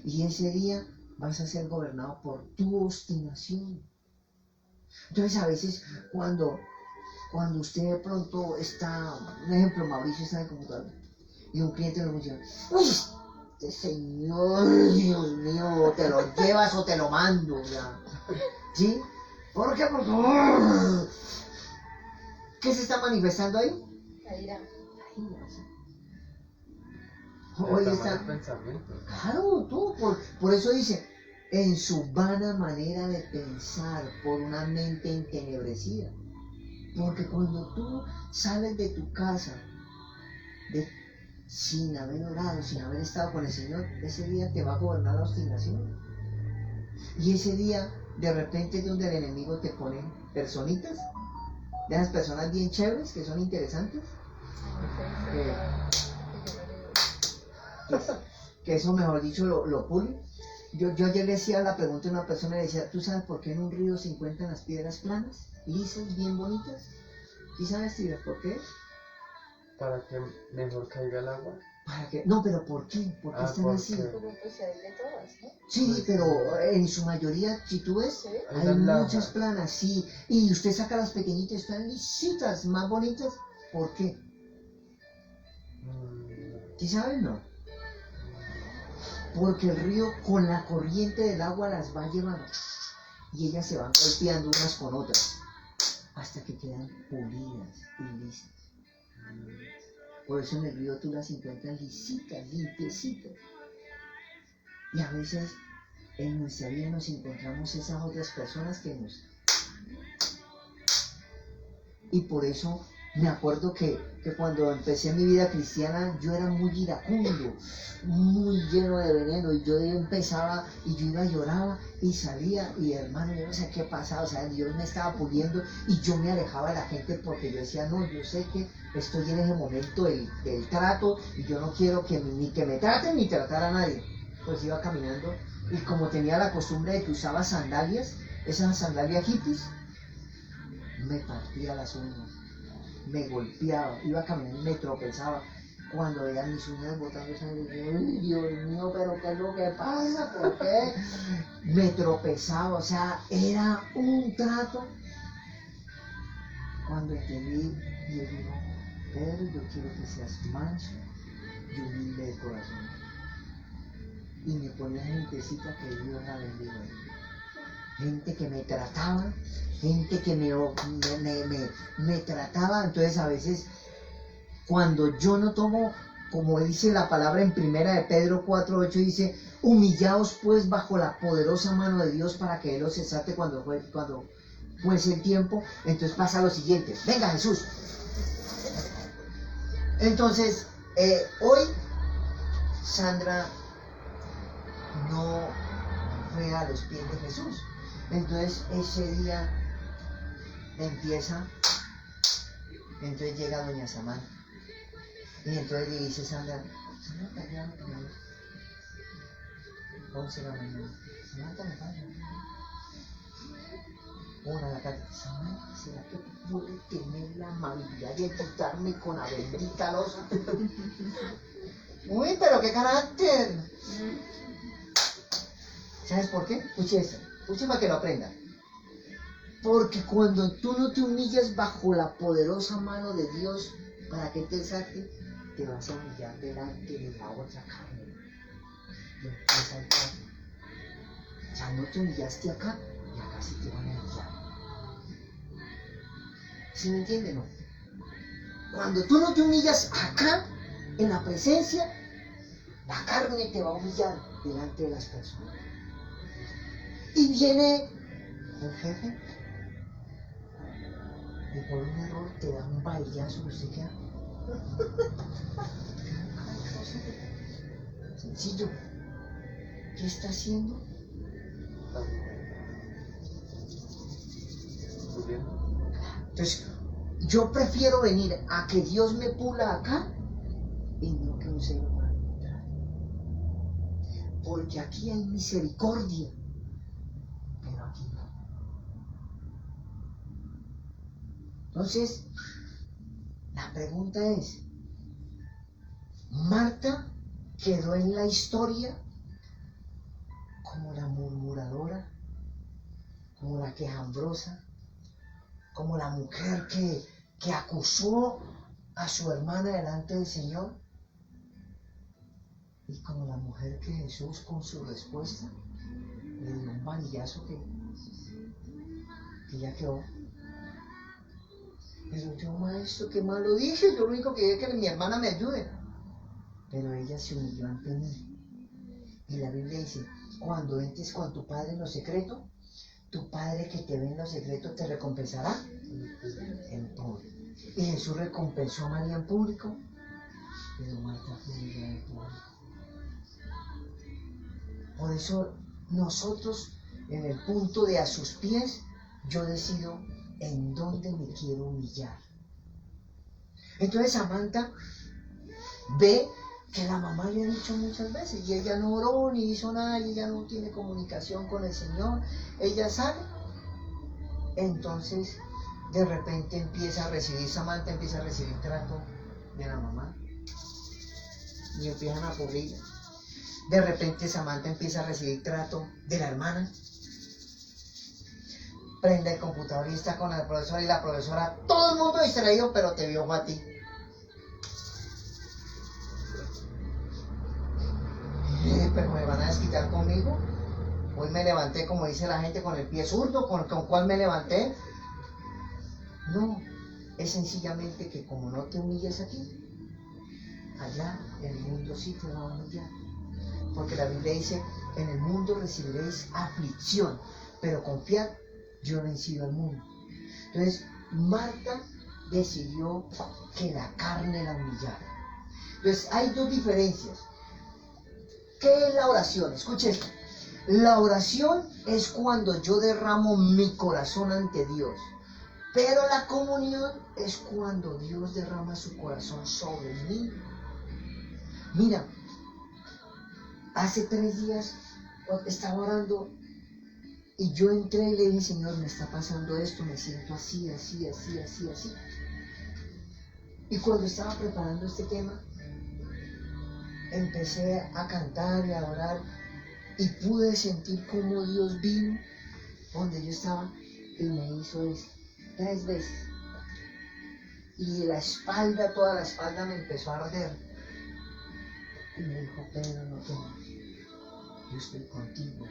Y ese día vas a ser gobernado por tu obstinación. Entonces a veces cuando usted de pronto está, un ejemplo, Mauricio está en el computador y un cliente le menciona, uy, este señor, Dios mío, te lo llevas o te lo mando, ya. ¿Sí? ¿Por qué? Porque ¿qué se está manifestando ahí? La ira. Hoy Está está, mal pensamiento. claro, tú, por eso dice, en su vana manera de pensar, por una mente entenebrecida. Porque cuando tú sales de tu casa sin haber orado, sin haber estado con el Señor, ese día te va a gobernar la obstinación. Y ese día, de repente, es donde el enemigo te pone personitas, de esas personas bien chéveres, que son interesantes, que eso, mejor dicho, lo pule. Yo ayer le decía la pregunta a una persona, le decía, ¿tú sabes por qué en un río se encuentran las piedras planas, lisas, bien bonitas? ¿Sí sabes, Tira, por qué? Para que mejor caiga el agua. ¿Para qué? No, pero ¿por qué? ¿Por qué están ¿por así? qué? Pero pues hay de todas, ¿no? Sí, pero en su mayoría, si tú ves, Sí. hay Hay las muchas blancas. planas, sí. Y usted saca las pequeñitas, están lisitas, más bonitas. ¿Por qué? ¿Sí saben, no? Porque el río con la corriente del agua las va llevando. Y ellas se van golpeando unas con otras. Hasta que quedan pulidas y lisas. Por eso en el río tú las encuentras lisitas, limpiecitas. Y a veces en nuestra vida nos encontramos esas otras personas que nos... Y por eso me acuerdo que cuando empecé mi vida cristiana yo era muy iracundo, muy lleno de veneno, y yo empezaba y yo iba y lloraba y salía y hermano, yo no sé qué pasaba, o sea, Dios me estaba puliendo y yo me alejaba de la gente porque yo decía, no, yo sé que estoy en ese momento del trato y yo no quiero que ni que me traten ni tratar a nadie. Pues iba caminando y como tenía la costumbre de que usaba sandalias, esas sandalias hippies, me partía las uñas, me golpeaba, iba caminando y me tropezaba. Cuando veía mis uñas botando sangre, yo, ¡ay, Dios mío, pero qué es lo que pasa! ¿Por qué? Me tropezaba, o sea, era un trato. Cuando entendí, Dios dijo, Pedro, yo quiero que seas manso y humilde de corazón. Y me ponía gentecita que Dios la bendiga. Gente que me trataba, gente que me trataba, entonces a veces Cuando yo no tomo, como dice la palabra en primera de Pedro 4:8, dice, humillaos pues bajo la poderosa mano de Dios para que Él os exalte cuando fuese el tiempo. Entonces pasa lo siguiente, venga Jesús. Entonces, hoy Sandra no fue a los pies de Jesús. Entonces ese día empieza, entonces llega doña Samantha y entonces le dice Sandra, Samantha, ya no te llames. 11 de la mañana, Samantha me pasa. 1 de la tarde, Samantha, ¿será que puede tener la amabilidad de quitarme con la bendita losa? Uy, pero qué carácter. ¿Sabes por qué? Escuche esto, escuche para que lo aprenda. Porque cuando tú no te humillas bajo la poderosa mano de Dios para que te saque, te vas a humillar delante de la otra carne. Ya no te humillaste acá y acá sí te van a humillar. ¿Sí me entienden? No? Cuando tú no te humillas acá, en la presencia, la carne te va a humillar delante de las personas. Y viene el jefe y por un error te da un vaillazo y usted queda. Sencillo. ¿Qué está haciendo? Entonces, yo prefiero venir a que Dios me pula acá y no que un ser humano. Porque aquí hay misericordia, pero aquí no. Entonces, la pregunta es, ¿Marta quedó en la historia como la murmuradora, como la quejambrosa, como la mujer que acusó a su hermana delante del Señor? Y como la mujer que Jesús con su respuesta le dio un varillazo que ya quedó. Pero yo, maestro, qué mal lo dije, yo lo único que quería es que mi hermana me ayude. Pero ella se humilló ante mí. Y la Biblia dice, cuando entres con tu Padre en lo secreto, tu Padre que te ve en lo secreto te recompensará en público. Y Jesús recompensó a María en público, pero Marta fue humillada en público. Por eso nosotros, en el punto de a sus pies, yo decido en dónde me quiero humillar. Entonces Samantha ve que la mamá le ha dicho muchas veces y ella no oró ni hizo nada y ella no tiene comunicación con el Señor. Ella sale. Entonces de repente Samantha empieza a recibir trato de la mamá y empiezan a cubrirla. De repente Samantha empieza a recibir trato de la hermana. Prende el computador y está con la profesora y la profesora, todo el mundo distraído, pero te vio a ti. Pero me van a desquitar conmigo. Hoy me levanté, como dice la gente, con el pie zurdo, ¿con cuál me levanté? No, es sencillamente que como no te humilles aquí, allá el mundo sí te va a humillar. Porque la Biblia dice, en el mundo recibiréis aflicción, pero confiad, yo he vencido al mundo. Entonces, Marta decidió que la carne la humillara. Entonces, hay dos diferencias. ¿Qué es la oración? Escuche esto. La oración es cuando yo derramo mi corazón ante Dios. Pero la comunión es cuando Dios derrama su corazón sobre mí. Mira, hace 3 días estaba orando y yo entré y le dije, Señor, me está pasando esto, me siento así. Y cuando estaba preparando este tema, empecé a cantar y a orar y pude sentir cómo Dios vino donde yo estaba y me hizo esto 3 veces. Y la espalda, toda la espalda me empezó a arder. Y me dijo, Pedro, no temas, yo estoy contigo,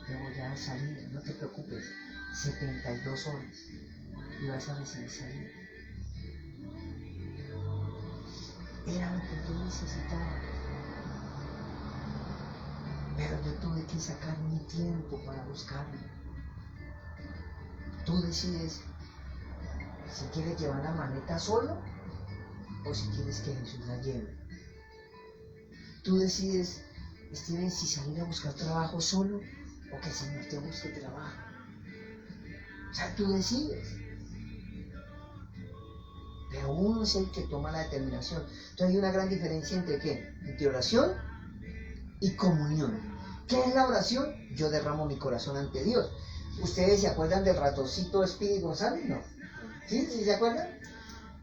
te voy a salir, no te preocupes, 72 horas y vas a recibir salida. Era lo que yo necesitaba. Pero yo tuve que sacar mi tiempo para buscarlo. Tú decides si quieres llevar la maleta solo o si quieres que Jesús la lleve. Tú decides, Steven, si salir a buscar trabajo solo o que el Señor te busque trabajo. O sea, tú decides. Pero uno es el que toma la determinación. Entonces hay una gran diferencia entre ¿qué? Entre oración y comunión. ¿Qué es la oración? Yo derramo mi corazón ante Dios. ¿Ustedes se acuerdan del ratoncito Speedy González? ¿No? ¿Sí? ¿Sí se acuerdan?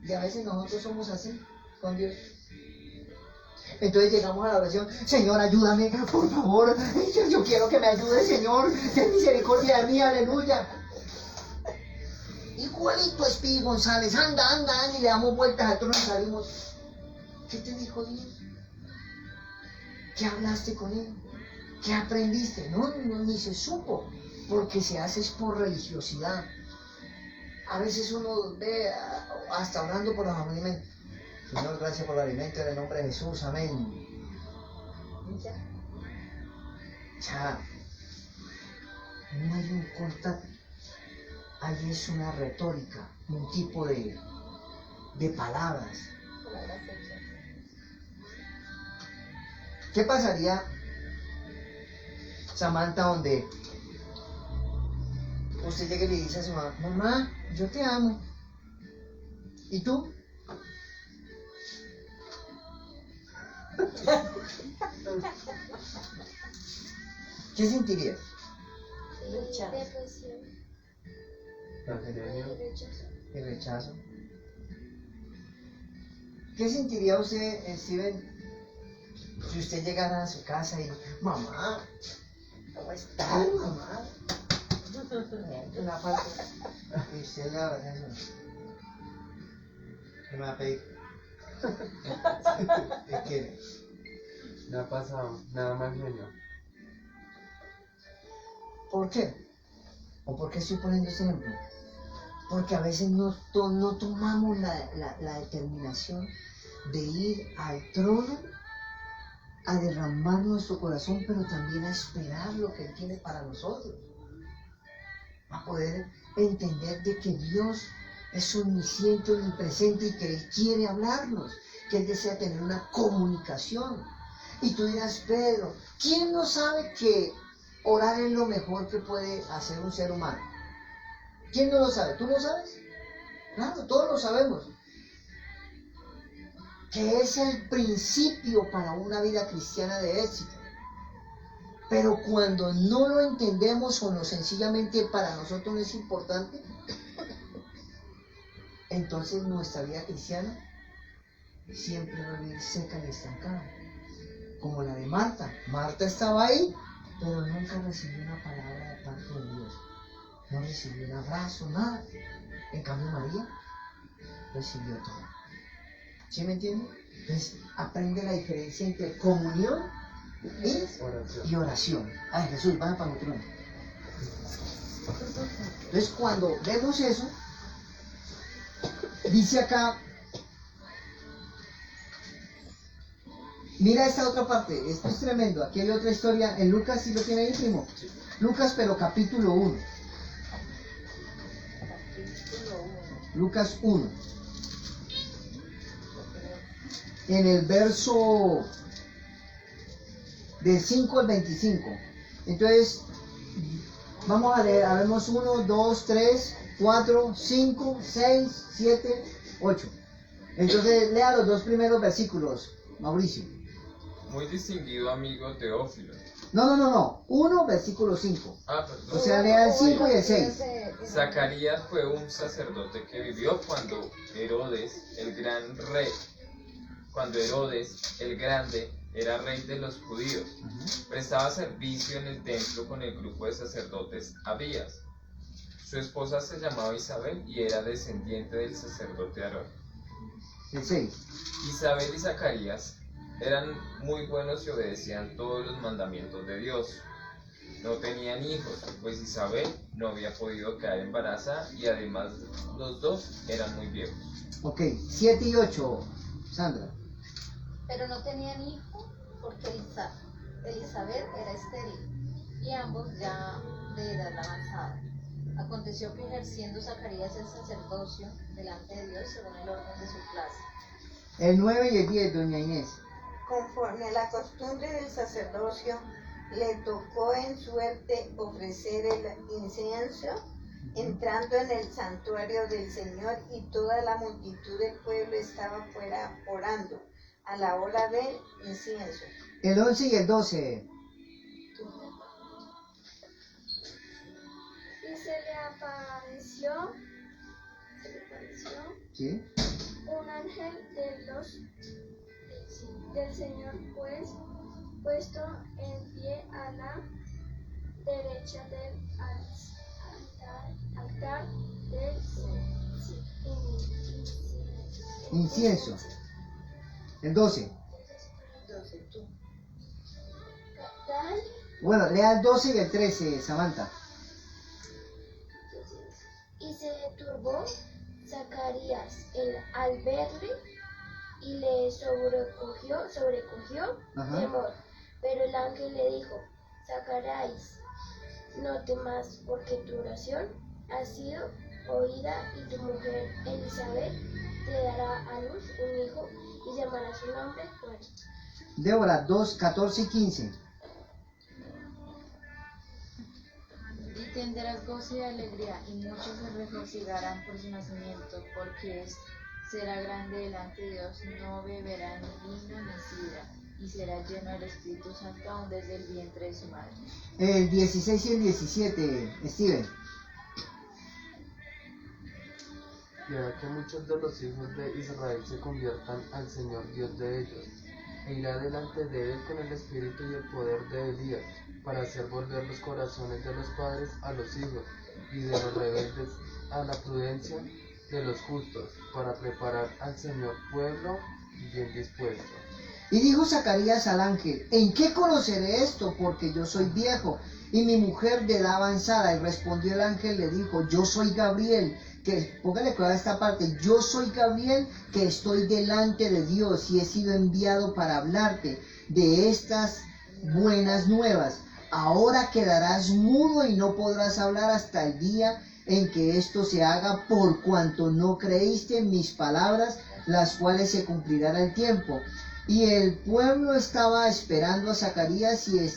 Y a veces nosotros somos así con Dios. Entonces llegamos a la oración: Señor, ayúdame, por favor. Yo quiero que me ayude, Señor. Ten misericordia de mí, aleluya. Igualito a Speedy González, anda, y le damos vueltas al trono y salimos. ¿Qué te dijo Dios? ¿Qué hablaste con él? ¿Qué aprendiste? No, ni se supo, porque se hace es por religiosidad. A veces uno ve hasta orando por los alimentos. Señor, gracias por el alimento en el nombre de Jesús, amén. Ya, no hay un contacto. Ahí es una retórica, un tipo de palabras. Palabras hechas. ¿Qué pasaría, Samantha, donde usted llega y le dice a su mamá: mamá, yo te amo? ¿Y tú? ¿Qué sentirías? Depresión. Refrigerio. El rechazo. ¿Qué sentiría usted, Steven, si usted llegara a su casa y: mamá, ¿cómo estás, mamá? Una falta. Y usted le abraza eso. ¿Qué me va a pedir? ¿Qué quiere? Me ha pasado, nada más genio. ¿Por qué? ¿O por qué estoy poniendo ese ejemplo? Porque a veces no tomamos la determinación de ir al trono a derramar nuestro corazón, pero también a esperar lo que Él tiene para nosotros. A poder entender de que Dios es omnisciente, omnipresente y que Él quiere hablarnos, que Él desea tener una comunicación. Y tú dirás: Pedro, ¿quién no sabe que orar es lo mejor que puede hacer un ser humano? ¿Quién no lo sabe? ¿Tú lo sabes? Claro, todos lo sabemos. Que es el principio para una vida cristiana de éxito. Pero cuando no lo entendemos o no sencillamente para nosotros no es importante, entonces nuestra vida cristiana siempre va a vivir seca y estancada. Como la de Marta. Marta estaba ahí, pero nunca recibió una palabra de parte de Dios. No recibió un abrazo, nada. En cambio María recibió todo. ¿Sí me entienden? Entonces aprende la diferencia entre comunión y oración. Ay, Jesús, vaya para mi trono. Entonces cuando vemos eso, dice acá, mira esta otra parte, esto es tremendo. Aquí hay otra historia en Lucas, ¿sí lo tiene ahí, primo? Lucas, pero capítulo 1. Lucas 1. En el verso del 5 al 25. Entonces, vamos a leer, habemos 1, 2, 3, 4, 5, 6, 7, 8. Entonces, lea los dos primeros versículos, Mauricio. Muy distinguido amigo Teófilo. No. 1, versículo 5. Perdón. O sea, lea el 5 y el 6. Zacarías fue un sacerdote que vivió cuando Herodes el Grande era rey de los judíos. Prestaba servicio en el templo con el grupo de sacerdotes Abías. Su esposa se llamaba Isabel y era descendiente del sacerdote Aarón. El 6. Isabel y Zacarías eran muy buenos y obedecían todos los mandamientos de Dios. No tenían hijos, pues Isabel no había podido quedar embarazada y además los dos eran muy viejos. Ok, 7 y 8, Sandra. pero no tenían hijo porque Elizabeth era estéril y ambos ya de edad avanzada. Aconteció que ejerciendo Zacarías el sacerdocio delante de Dios según el orden de su clase. El 9 y el 10, doña Inés. Conforme a la costumbre del sacerdocio, le tocó en suerte ofrecer el incienso, entrando en el santuario del Señor, y toda la multitud del pueblo estaba fuera orando a la hora del incienso. El 11 y el 12. Y se le apareció ¿Sí? un ángel del Señor, pues, puesto en pie a la derecha del altar del Incienso. El 12. Tal Bueno, lea el 12 y el 13, Samantha. y se turbó Zacarías al verle y le sobrecogió Ajá. temor. Pero el ángel le dijo: Zacarías, no temas, porque tu oración ha sido oída, y tu mujer Elizabeth te dará a luz un hijo y llamará su nombre Juan. Débora, 2, 14 y 15. Y tendrás gozo y alegría, y muchos se regocijarán por su nacimiento, porque será grande delante de Dios, no beberá ni vino ni sidra, y será lleno del Espíritu Santo aún desde el vientre de su madre. El 16 y el 17, Steven. Y hará que muchos de los hijos de Israel se conviertan al Señor Dios de ellos, e irá delante de él con el espíritu y el poder de Elías, para hacer volver los corazones de los padres a los hijos, y de los rebeldes a la prudencia de los justos, para preparar al Señor pueblo bien dispuesto. Y dijo Zacarías al ángel: ¿en qué conoceré esto? Porque yo soy viejo y mi mujer de edad avanzada. Y respondió el ángel, le dijo: yo soy Gabriel, que, póngale cuidado a esta parte, yo soy Gabriel, que estoy delante de Dios y he sido enviado para hablarte de estas buenas nuevas. Ahora quedarás mudo y no podrás hablar hasta el día en que esto se haga, por cuanto no creíste en mis palabras, las cuales se cumplirán al tiempo. Y el pueblo estaba esperando a Zacarías y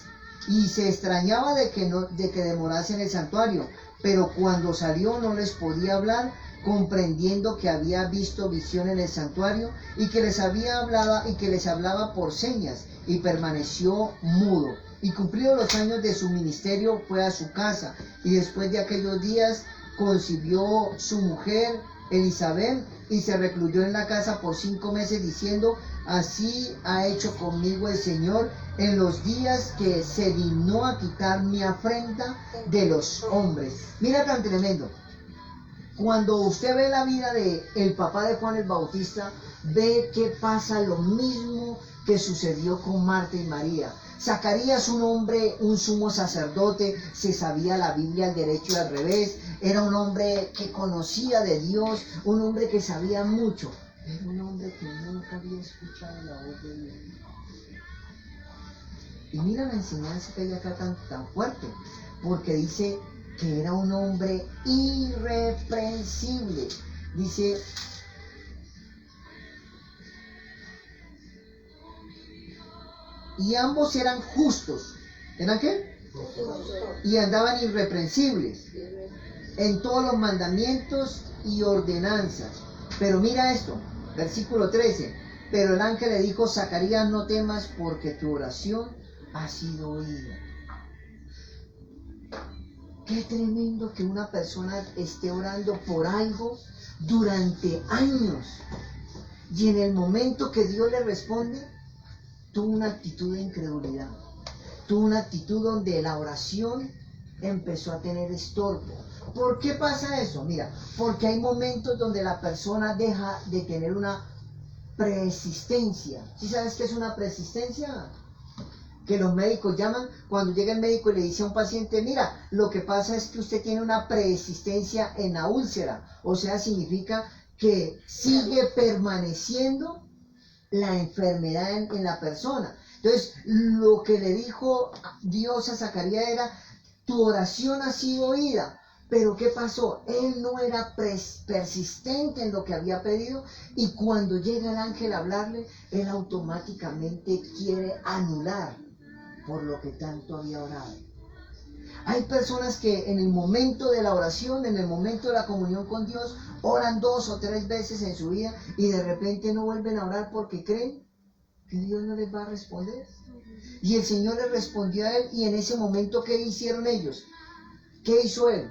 se extrañaba de que demorase en el santuario. Pero cuando salió no les podía hablar, comprendiendo que había visto visión en el santuario y que les hablaba por señas, y permaneció mudo. Y cumplidos los años de su ministerio, fue a su casa, y después de aquellos días concibió su mujer Elizabeth, y se recluyó en la casa por 5 meses, diciendo: así ha hecho conmigo el Señor en los días que se dignó a quitar mi afrenta de los hombres. Mira tan tremendo. Cuando usted ve la vida de el papá de Juan el Bautista, ve que pasa lo mismo que sucedió con Marta y María. Zacarías, un hombre, un sumo sacerdote, se sabía la Biblia al derecho y al revés, era un hombre que conocía de Dios, un hombre que sabía mucho, pero un hombre que nunca había escuchado la voz de Dios. Y mira la enseñanza que hay acá tan fuerte, porque dice que era un hombre irreprensible. Dice: y ambos eran justos. ¿Eran qué? Y andaban irreprensibles en todos los mandamientos y ordenanzas. Pero mira esto, versículo 13. Pero el ángel le dijo: Zacarías, no temas, porque tu oración ha sido oída. Qué tremendo que una persona esté orando por algo durante años, y en el momento que Dios le responde, tuvo una actitud de incredulidad, tuvo una actitud donde la oración empezó a tener estorbo. ¿Por qué pasa eso? Mira, porque hay momentos donde la persona deja de tener una preexistencia. ¿Sí sabes qué es una preexistencia? Que los médicos llaman cuando llega el médico y le dice a un paciente: mira, lo que pasa es que usted tiene una preexistencia en la úlcera. O sea, significa que sigue permaneciendo la enfermedad en la persona. Entonces, lo que le dijo Dios a Zacarías era, tu oración ha sido oída. Pero ¿qué pasó? Él no era persistente en lo que había pedido, y cuando llega el ángel a hablarle, él automáticamente quiere anular por lo que tanto había orado. Hay personas que en el momento de la oración, en el momento de la comunión con Dios, oran 2 o 3 veces en su vida y de repente no vuelven a orar porque creen que Dios no les va a responder. Y el Señor le respondió a él, y en ese momento, ¿qué hicieron ellos? ¿Qué hizo él?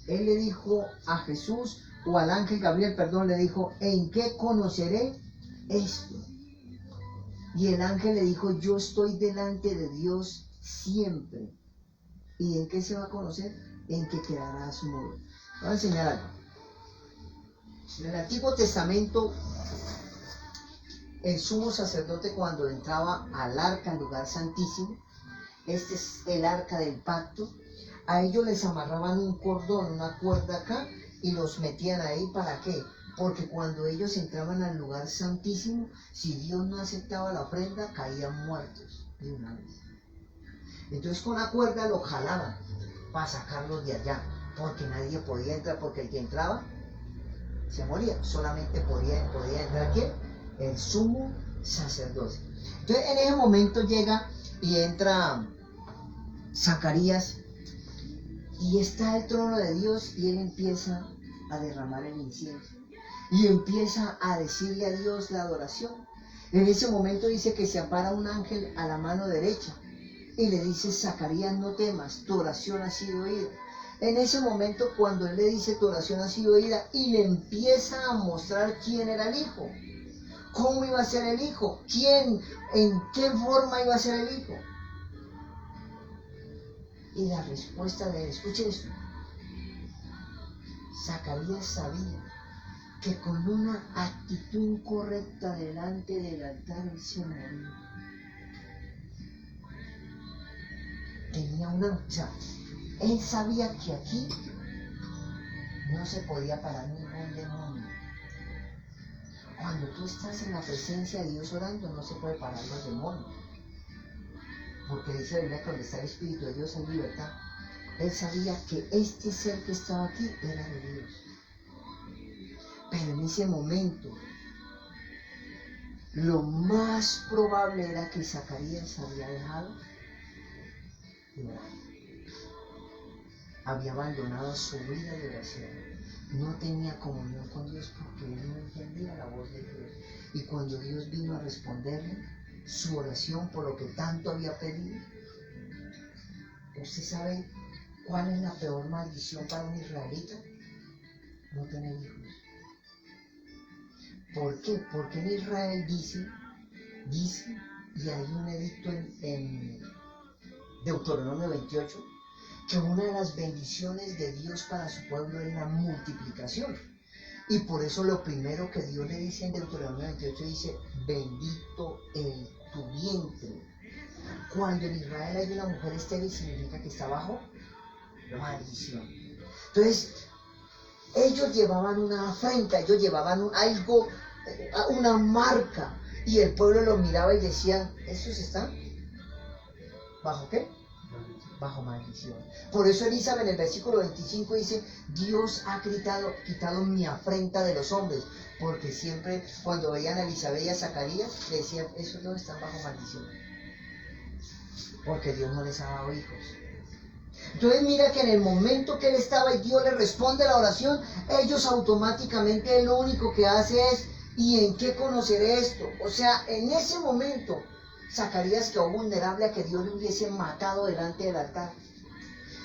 Él le dijo a Jesús, o al ángel Gabriel, perdón, le dijo, ¿en qué conoceré esto? Y el ángel le dijo, yo estoy delante de Dios siempre. ¿Y en qué se va a conocer? En que quedarás mudo. Voy a enseñar algo. En el Antiguo Testamento, el sumo sacerdote, cuando entraba al arca, al lugar santísimo, este es el arca del pacto, a ellos les amarraban un cordón, una cuerda acá, y los metían ahí. ¿Para qué? Porque cuando ellos entraban al lugar santísimo, si Dios no aceptaba la ofrenda, caían muertos de una vez. Entonces con la cuerda lo jalaban para sacarlos de allá, porque nadie podía entrar, porque el que entraba se moría. Solamente podía entrar ¿quién? El sumo sacerdote. Entonces en ese momento llega y entra Zacarías, y está el trono de Dios, y él empieza a derramar el incienso y empieza a decirle a Dios la adoración. En ese momento dice que se apara un ángel a la mano derecha y le dice, Zacarías, no temas, tu oración ha sido oída. En ese momento, cuando él le dice, tu oración ha sido oída, y le empieza a mostrar quién era el hijo, cómo iba a ser el hijo, quién, en qué forma iba a ser el hijo. Y la respuesta de él, escuchen esto, Zacarías sabía que con una actitud correcta delante del altar él se moría. Tenía o sea, él sabía que aquí no se podía parar ningún demonio. Cuando tú estás en la presencia de Dios orando, no se puede parar los demonios. Porque dice la Biblia que donde está el Espíritu de Dios hay libertad. Él sabía que este ser que estaba aquí era de Dios. Pero en ese momento, lo más probable era que Zacarías había dejado de orar. Había abandonado su vida de oración. No tenía comunión con Dios porque él no entendía la voz de Dios. Y cuando Dios vino a responderle su oración por lo que tanto había pedido, ¿usted sabe cuál es la peor maldición para un israelita? No tener hijos. ¿Por qué? Porque en Israel dice, y hay un edicto en Deuteronomio 28, que una de las bendiciones de Dios para su pueblo es la multiplicación. Y por eso lo primero que Dios le dice en Deuteronomio 28 dice, bendito tu vientre. Cuando en Israel hay una mujer estéril, significa que está bajo maldición. Entonces, ellos llevaban una afrenta, ellos llevaban algo, una marca, y el pueblo lo miraba y decían, ¿estos están bajo qué? Bajo maldición. Por eso Elizabeth en el versículo 25 dice, Dios ha quitado mi afrenta de los hombres, porque siempre cuando veían a Elizabeth y a Zacarías decían, esos dos están bajo maldición, porque Dios no les ha dado hijos. Entonces mira que en el momento que él estaba y Dios le responde la oración, ellos automáticamente lo único que hace es, ¿y en qué conoceré esto? O sea, en ese momento Zacarías quedó vulnerable a que Dios le hubiese matado delante del altar.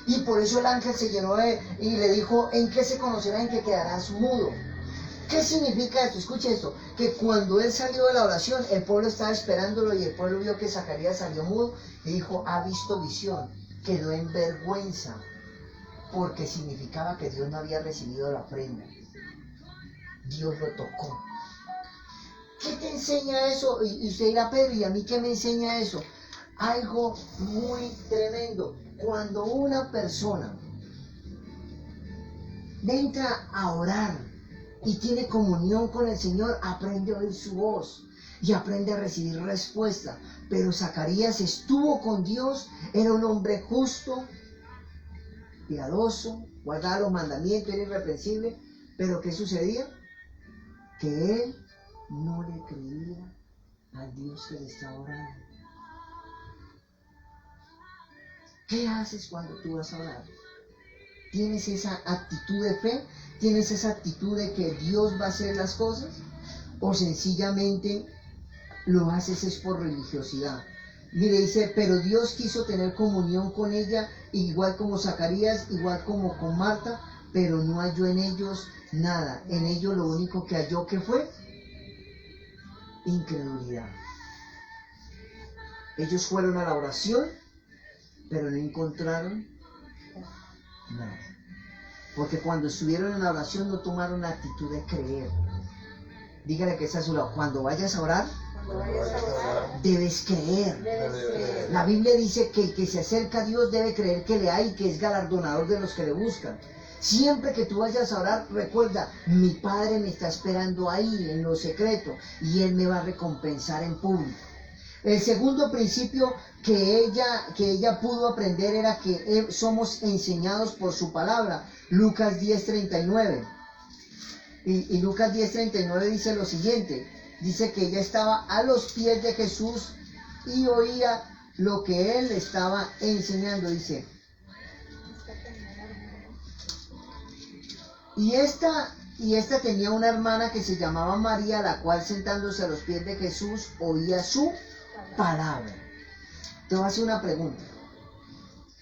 Y por eso el ángel se llenó y le dijo, ¿en qué se conocerá? En que quedarás mudo. ¿Qué significa esto? Escuche esto, que cuando él salió de la oración, el pueblo estaba esperándolo y el pueblo vio que Zacarías salió mudo y dijo, ha visto visión. Quedó en vergüenza, porque significaba que Dios no había recibido la ofrenda. Dios lo tocó. ¿Qué te enseña eso? Y usted dirá, Pedro, ¿y a mí qué me enseña eso? Algo muy tremendo. Cuando una persona entra a orar y tiene comunión con el Señor, aprende a oír su voz y aprende a recibir respuesta. Pero Zacarías estuvo con Dios, era un hombre justo, piadoso, guardaba los mandamientos, era irreprensible. Pero ¿qué sucedía? Que él no le creía al Dios que le estaba orando. ¿Qué haces cuando tú vas a orar? ¿Tienes esa actitud de fe? ¿Tienes esa actitud de que Dios va a hacer las cosas? ¿O sencillamente lo haces es por religiosidad? Mire, dice, pero Dios quiso tener comunión con ella, igual como Zacarías, igual como con Marta, pero no halló en ellos nada. En ellos lo único que halló, ¿qué fue? Incredulidad. Ellos fueron a la oración, pero no encontraron nada. Porque cuando estuvieron en la oración no tomaron la actitud de creer. Dígale que está a su lado. Cuando vayas a orar, debes creer. La Biblia dice que el que se acerca a Dios debe creer que le hay y que es galardonador de los que le buscan. Siempre que tú vayas a orar, recuerda, mi Padre me está esperando ahí en lo secreto y Él me va a recompensar en público. El segundo principio que ella pudo aprender era que somos enseñados por su palabra. Lucas 10:39. Y Lucas 10:39 dice lo siguiente. Dice que ella estaba a los pies de Jesús y oía lo que Él estaba enseñando. Dice, y esta tenía una hermana que se llamaba María, la cual sentándose a los pies de Jesús oía su palabra. Te voy a hacer una pregunta.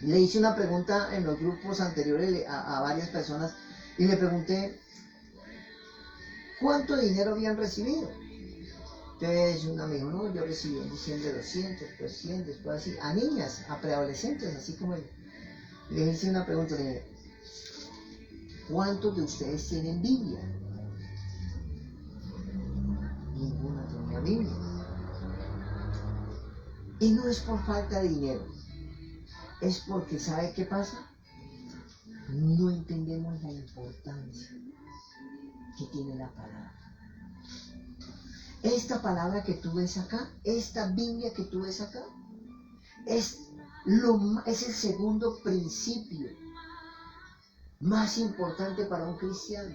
Le hice una pregunta en los grupos anteriores a varias personas y le pregunté ¿cuánto dinero habían recibido? Entonces una me dijo, no, yo recibí en diciembre 200, después 100, después así, a niñas, a preadolescentes, así como yo. Le hice una pregunta, le dije, ¿cuántos de ustedes tienen Biblia? Ninguno tenía Biblia. Y no es por falta de dinero, es porque, ¿sabe qué pasa? No entendemos la importancia que tiene la palabra. Esta palabra que tú ves acá, esta Biblia que tú ves acá, es el segundo principio más importante para un cristiano.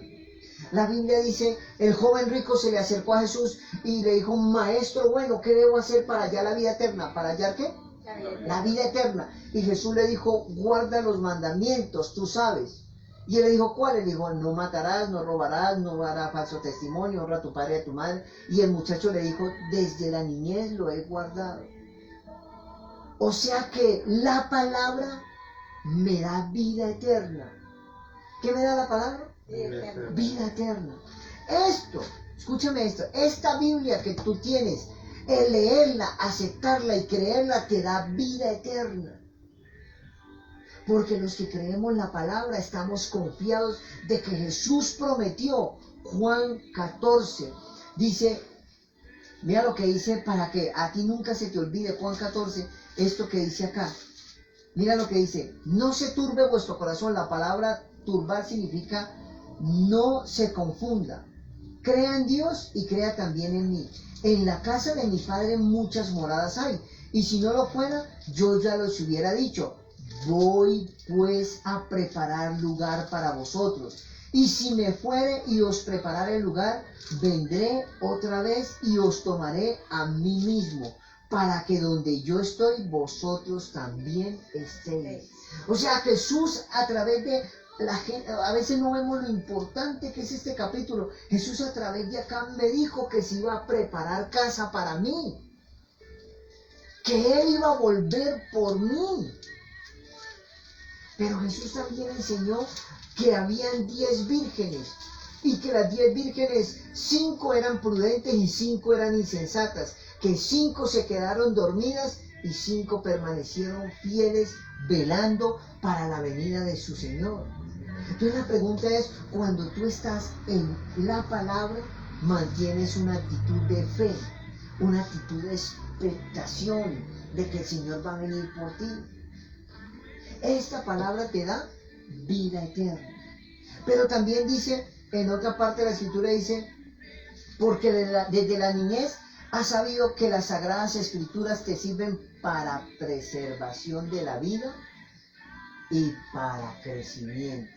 La Biblia dice, el joven rico se le acercó a Jesús y le dijo, maestro, bueno, ¿qué debo hacer para hallar la vida eterna? ¿Para hallar qué? La vida eterna. Y Jesús le dijo, guarda los mandamientos, tú sabes. Y él le dijo, ¿cuál? Le dijo, no matarás, no robarás, no darás falso testimonio, honra a tu padre y a tu madre. Y el muchacho le dijo, desde la niñez lo he guardado. O sea que la palabra me da vida eterna. ¿Qué me da la palabra? Vida eterna. Esto, escúchame esto, esta Biblia que tú tienes, el leerla, aceptarla y creerla te da vida eterna. Porque los que creemos la palabra estamos confiados de que Jesús prometió. Juan 14 dice, mira lo que dice para que a ti nunca se te olvide, Juan 14, esto que dice acá. Mira lo que dice, no se turbe vuestro corazón. La palabra turbar significa no se confunda. Crea en Dios y crea también en mí. En la casa de mi Padre muchas moradas hay. Y si no lo fuera, yo ya los hubiera dicho. Voy pues a preparar lugar para vosotros. Y si me fuere y os preparare el lugar, vendré otra vez y os tomaré a mí mismo, para que donde yo estoy, vosotros también estéis. O sea, Jesús a través de la gente, a veces no vemos lo importante que es este capítulo. Jesús a través de acá me dijo que se iba a preparar casa para mí, que Él iba a volver por mí. Pero Jesús también enseñó que habían 10 vírgenes y que las 10 vírgenes, 5 eran prudentes y 5 eran insensatas, que 5 se quedaron dormidas y 5 permanecieron fieles velando para la venida de su Señor. Entonces la pregunta es, cuando tú estás en la palabra, mantienes una actitud de fe, una actitud de expectación de que el Señor va a venir por ti. Esta palabra te da vida eterna. Pero también dice En otra parte de la escritura dice, porque desde la niñez has sabido que las sagradas escrituras te sirven para preservación de la vida y para crecimiento.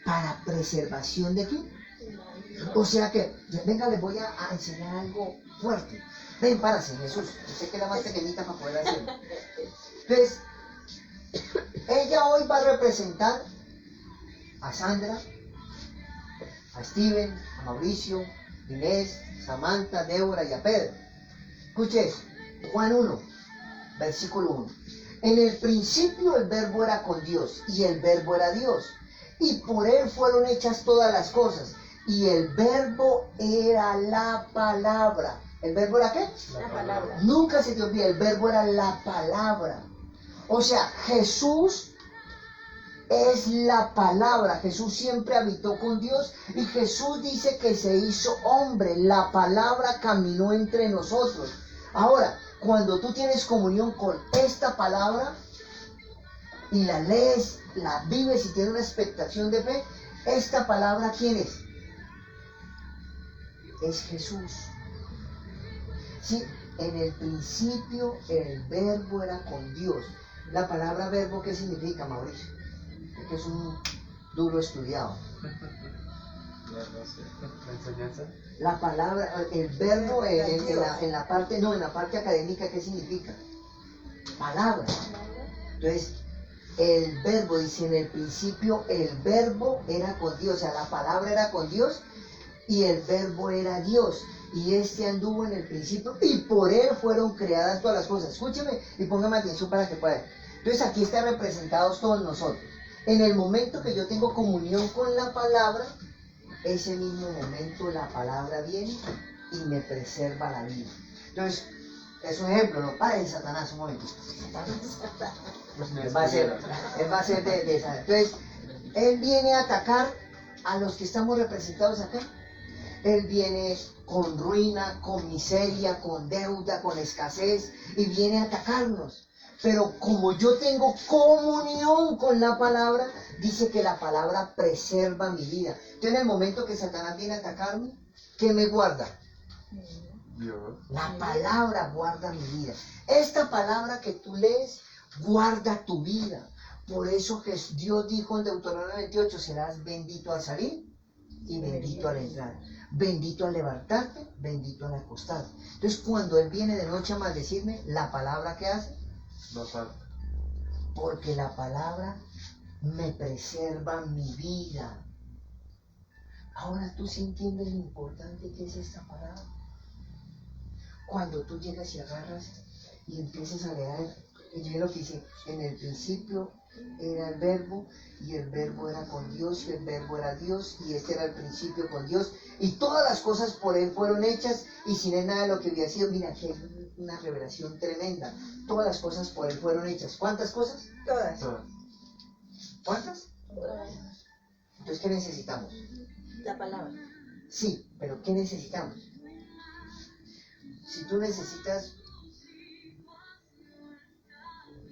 ¿Para preservación de qué? O sea que, venga, les voy a enseñar algo fuerte. Ven, párase, Jesús. Yo sé que era más pequeñita para poder hacerlo. Entonces, ella hoy va a representar a Sandra, a Steven, a Mauricio, Inés, Samantha, Débora y a Pedro. Escuche eso. Juan 1, versículo 1. En el principio el verbo era con Dios y el verbo era Dios. Y por él fueron hechas todas las cosas. Y el verbo era la palabra. ¿El verbo era qué? La palabra. Nunca se te olvide, el verbo era la palabra. O sea, Jesús es la palabra. Jesús siempre habitó con Dios y Jesús dice que se hizo hombre. La palabra caminó entre nosotros. Ahora, cuando tú tienes comunión con esta palabra y la lees, la vives y tienes una expectación de fe, esta palabra, ¿quién es? Es Jesús. Sí, en el principio el verbo era con Dios. La palabra verbo, ¿qué significa, Mauricio? Que es un duro estudiado. No sé. ¿La enseñanza? La palabra, el verbo en la parte académica, ¿qué significa? Palabra. Entonces, el verbo, dice, en el principio el verbo era con Dios, o sea, la palabra era con Dios y el verbo era Dios. Y este anduvo en el principio y por él fueron creadas todas las cosas. Escúcheme y póngame atención para que pueda. Entonces aquí están representados todos nosotros. En el momento que yo tengo comunión con la palabra, ese mismo momento la palabra viene y me preserva la vida. Entonces, es un ejemplo, ¿no? Pare de Satanás un momento. Él va a ser de esa. Entonces, él viene a atacar a los que estamos representados acá. Él viene con ruina, con miseria, con deuda, con escasez y viene a atacarnos. Pero como yo tengo comunión con la palabra, dice que la palabra preserva mi vida. Entonces en el momento que Satanás viene a atacarme, ¿qué me guarda? Dios. La palabra guarda mi vida. Esta palabra que tú lees guarda tu vida. Por eso que Dios dijo en Deuteronomio 28, serás bendito al salir y bendito al entrar. Bendito al levantarte, bendito al acostarte. Entonces cuando Él viene de noche a maldecirme, la palabra que hace, No sabe. porque la palabra me preserva mi vida. Ahora tú sí entiendes lo importante que es esta palabra. Cuando tú llegas y agarras y empiezas a leer, y lo que dice, en el principio era el verbo, y el verbo era con Dios, y el verbo era Dios, y este era el principio con Dios, y todas las cosas por él fueron hechas, y sin él nada de lo que había sido. Mira, aquí hay una revelación tremenda. Todas las cosas por él fueron hechas. ¿Cuántas cosas? Todas. ¿Cuántas? Entonces, ¿qué necesitamos? La palabra. Sí, pero ¿qué necesitamos? Si tú necesitas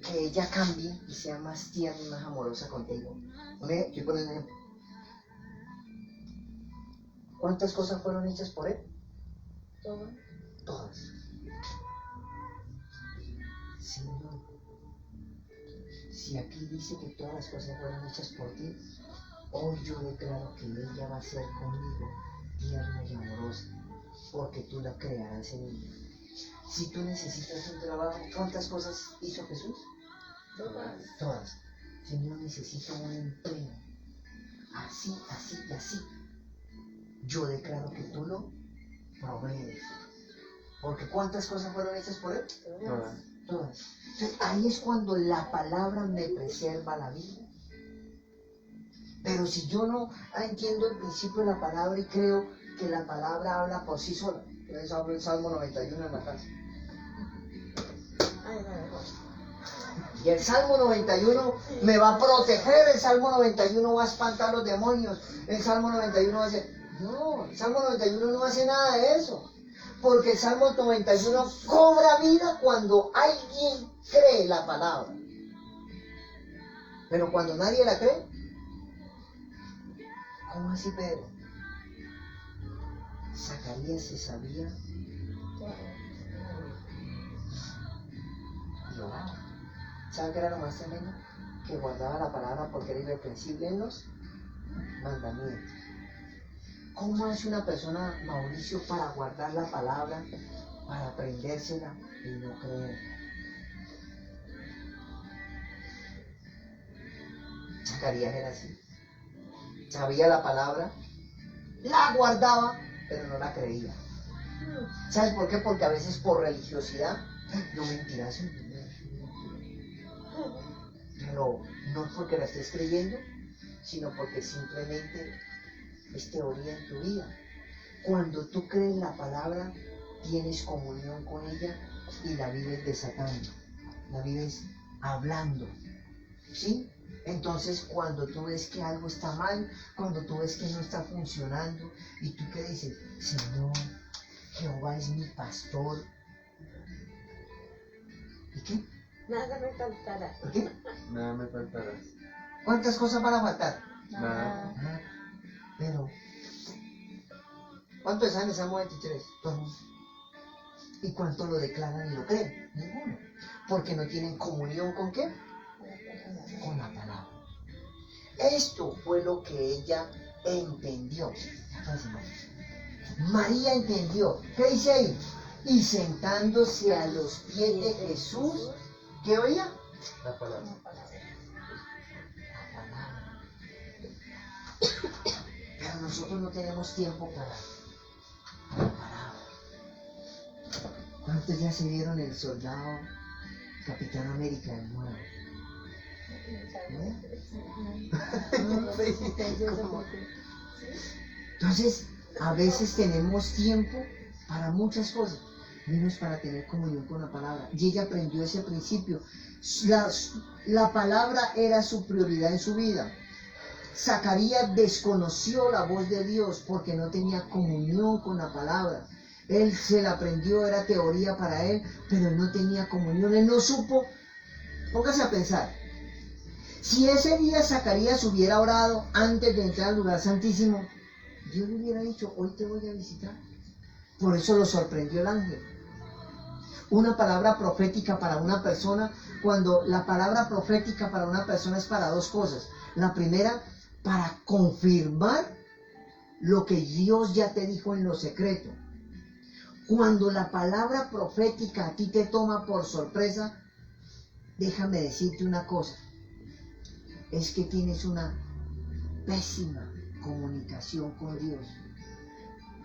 que ella cambie y sea más tierna y más amorosa contigo. Estoy poniendo un ejemplo. ¿Cuántas cosas fueron hechas por él? Todas. Señor, si aquí dice que todas las cosas fueron hechas por ti, hoy yo declaro que ella va a ser conmigo tierna y amorosa, porque tú la crearás en ella. Si tú necesitas un trabajo, ¿cuántas cosas hizo Jesús? Todas. Señor, necesito un empleo. Así, así y así. Yo declaro que tú lo provees. Porque ¿cuántas cosas fueron hechas por él? Todas. Entonces, ahí es cuando la palabra me preserva la vida. Pero si yo no entiendo el principio de la palabra y creo que la palabra habla por sí sola. Entonces hablo el Salmo 91 en la casa. Y el Salmo 91 me va a proteger, el Salmo 91 va a espantar a los demonios, el Salmo 91 va a hacer... No, el Salmo 91 no hace nada de eso. Porque el Salmo 91 cobra vida cuando alguien cree la palabra. Pero cuando nadie la cree, ¿cómo así, Pedro? Zacarías se sabía y oraba. ¿Sabe qué era lo más tremendo? Que guardaba la palabra porque era irreprensible en los mandamientos. ¿Cómo hace una persona, Mauricio, para guardar la palabra, para aprendérsela y no creer? Zacarías era así. Sabía la palabra, la guardaba, pero no la creía. ¿Sabes por qué? Porque a veces por religiosidad, no mentiras, pero no es porque la estés creyendo, sino porque simplemente es teoría en tu vida. Cuando tú crees la palabra, tienes comunión con ella y la vives desatando, la vives hablando, ¿sí? Entonces, cuando tú ves que algo está mal, cuando tú ves que no está funcionando, y tú que dices, Señor, Jehová es mi pastor. ¿Y qué? Nada me faltará. ¿Por qué? Nada me faltará. ¿Cuántas cosas van a faltar? Nada. Nada. Pero, ¿cuántos saben el Salmo 23? Todos. ¿Y cuántos lo declaran y lo creen? Ninguno. Porque no tienen comunión ¿con qué? Con la palabra. Esto fue lo que ella entendió. María entendió. ¿Qué dice ahí? Y sentándose a los pies de Jesús, ¿qué oía? La palabra. La palabra. Pero nosotros no tenemos tiempo para la palabra. ¿Cuántos ya se vieron el soldado Capitán América de nuevo? Entonces, a veces tenemos tiempo para muchas cosas, menos para tener comunión con la palabra. Y ella aprendió ese principio. La palabra era su prioridad en su vida. Zacarías desconoció la voz de Dios porque no tenía comunión con la palabra. Él se la aprendió, era teoría para él, pero él no tenía comunión. Él no supo. Póngase a pensar. Si ese día Zacarías hubiera orado antes de entrar al lugar santísimo, Dios le hubiera dicho, hoy te voy a visitar. Por eso lo sorprendió el ángel. Una palabra profética para una persona, cuando la palabra profética para una persona es para dos cosas. La primera, para confirmar lo que Dios ya te dijo en lo secreto. Cuando la palabra profética a ti te toma por sorpresa, déjame decirte una cosa. Es que tienes una pésima comunicación con Dios.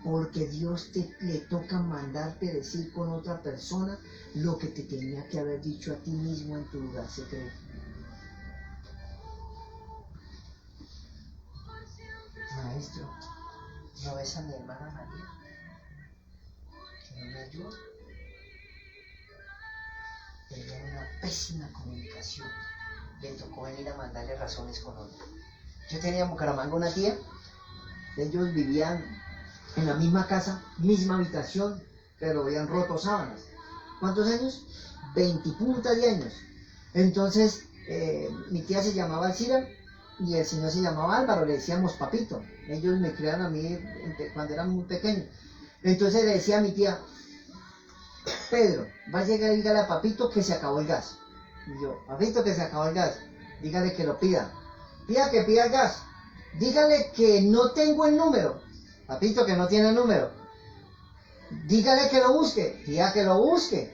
Porque Dios le toca mandarte decir con otra persona lo que te tenía que haber dicho a ti mismo en tu lugar secreto. Maestro, ¿no ves a mi hermana María? Que no me ayuda. Tenía una pésima comunicación. Le tocó venir a mandarle razones con otro. Yo tenía en Bucaramanga una tía. Ellos vivían en la misma casa, misma habitación, pero habían roto sábanas. ¿Cuántos años? 20 puntas de años. Entonces, mi tía se llamaba Alcira y el señor se llamaba Álvaro, le decíamos papito. Ellos me criaron a mí cuando era muy pequeño. Entonces le decía a mi tía, Pedro, va a llegar y dígale a papito que se acabó el gas. Y yo, papito, que se acabó el gas, dígale que lo pida. Pida que pida el gas. Dígale que no tengo el número. Papito, que no tiene el número. Dígale que lo busque. Diga que lo busque.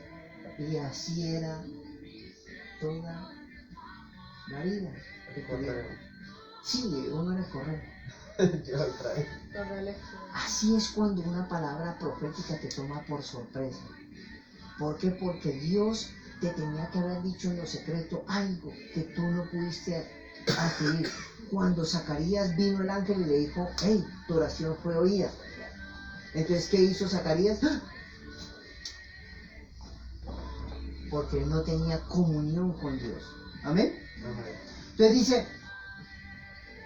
Y así era toda la vida. Sí, uno era correcto. Así es cuando una palabra profética te toma por sorpresa. ¿Por qué? Porque Dios te tenía que haber dicho en lo secreto algo que tú no pudiste adquirir. Cuando Zacarías vino el ángel y le dijo, hey, tu oración fue oída. Entonces, ¿qué hizo Zacarías? Porque él no tenía comunión con Dios. ¿Amén? Entonces dice,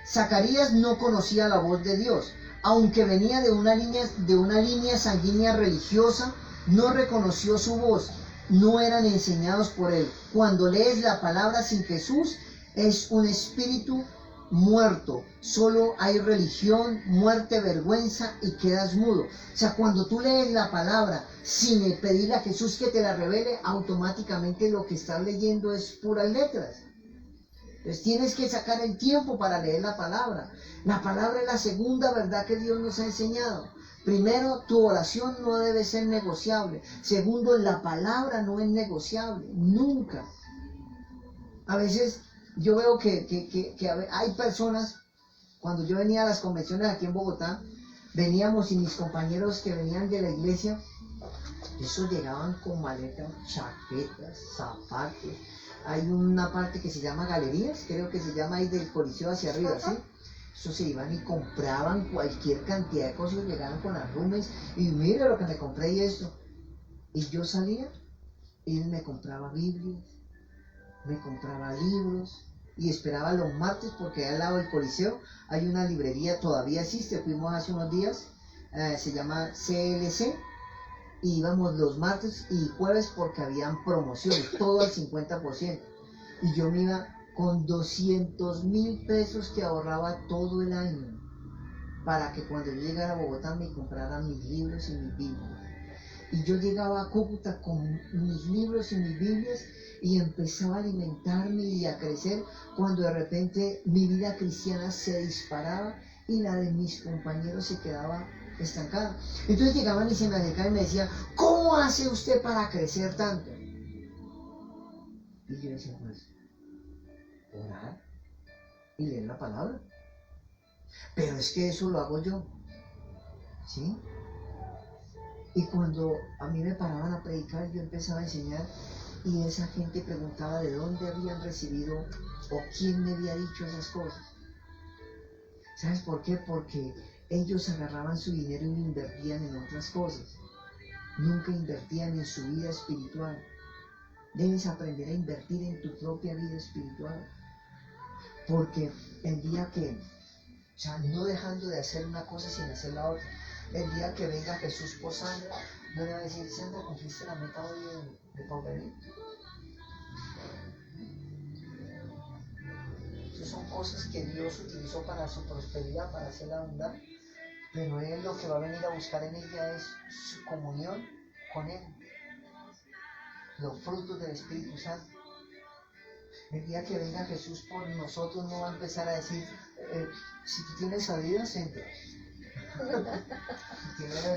Zacarías no conocía la voz de Dios. Aunque venía de una línea sanguínea religiosa, no reconoció su voz. No eran enseñados por él. Cuando lees la palabra sin Jesús, es un espíritu muerto. Solo hay religión, muerte, vergüenza y quedas mudo. O sea, cuando tú lees la palabra sin pedirle a Jesús que te la revele, automáticamente lo que estás leyendo es puras letras. Entonces tienes que sacar el tiempo para leer la palabra. La palabra es la segunda verdad que Dios nos ha enseñado. Primero, tu oración no debe ser negociable. Segundo, la palabra no es negociable, nunca. A veces yo veo que hay personas, cuando yo venía a las convenciones aquí en Bogotá, veníamos y mis compañeros que venían de la iglesia, esos llegaban con maletas, chaquetas, zapatos. Hay una parte que se llama galerías, creo que se llama ahí del Coliseo hacia arriba, ¿sí? Eso se iban y compraban cualquier cantidad de cosas, llegaban con arrumes y mira lo que me compré y esto. Y yo salía y él me compraba Biblias, me compraba libros y esperaba los martes porque al lado del Coliseo hay una librería, todavía existe, fuimos hace unos días, se llama CLC. Y íbamos los martes y jueves porque habían promociones, todo al 50%. Y yo me iba con 200.000 pesos que ahorraba todo el año para que cuando yo llegara a Bogotá me compraran mis libros y mis Biblias. Y yo llegaba a Cúcuta con mis libros y mis Biblias y empezaba a alimentarme y a crecer cuando de repente mi vida cristiana se disparaba y la de mis compañeros se quedaba estancada. Entonces llegaban y se me acercaban y me decían, ¿cómo hace usted para crecer tanto? Y yo decía, pues, orar y leer la palabra. Pero es que eso lo hago yo, ¿sí? Y cuando a mí me paraban a predicar, yo empezaba a enseñar y esa gente preguntaba de dónde habían recibido o quién me había dicho esas cosas. ¿Sabes por qué? Porque ellos agarraban su dinero y lo invertían en otras cosas. Nunca invertían en su vida espiritual. Debes aprender a invertir en tu propia vida espiritual. Porque el día que, o sea, no dejando de hacer una cosa sin hacer la otra, el día que venga Jesús por Sandra, no le va a decir, Sandra, ¿cumpliste la meta hoy de Pauline? Esas son cosas que Dios utilizó para su prosperidad, para hacerla abundar. Pero Él lo que va a venir a buscar en ella es su comunión con Él. Los frutos del Espíritu Santo. El día que venga Jesús por nosotros no va a empezar a decir, si tú tienes salida, entra.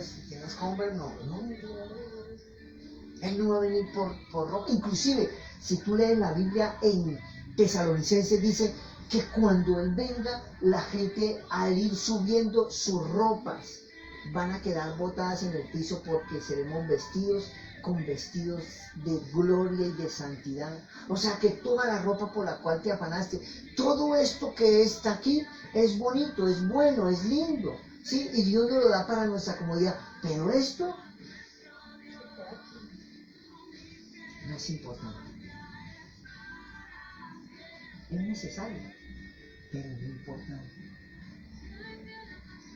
si tienes Converse, no. Él no va a venir por ropa. Inclusive, si tú lees la Biblia en Tesalonicenses, dice que cuando Él venga, la gente al ir subiendo sus ropas van a quedar botadas en el piso porque seremos vestidos con vestidos de gloria y de santidad. O sea que toda la ropa por la cual te afanaste, todo esto que está aquí es bonito, es bueno, es lindo, ¿sí? Y Dios nos lo da para nuestra comodidad. Pero esto no es importante. Es necesario, pero no importante.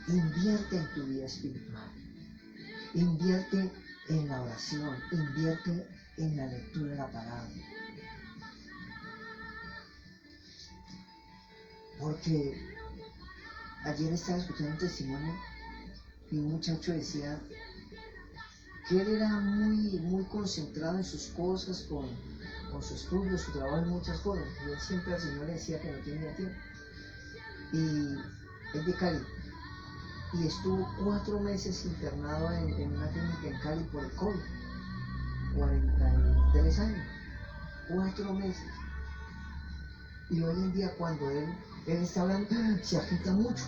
Invierte en tu vida espiritual. Invierte en la oración. Invierte en la lectura de la palabra. Porque ayer estaba escuchando un testimonio y un muchacho decía que él era muy concentrado en sus cosas, con su estudio, su trabajo y muchas cosas. Y él siempre al Señor le decía que no tenía tiempo. Y es de Cali. Y estuvo 4 meses internado en una clínica en Cali por el COVID. 43 años. 4 meses. Y hoy en día cuando él está hablando, se agita mucho.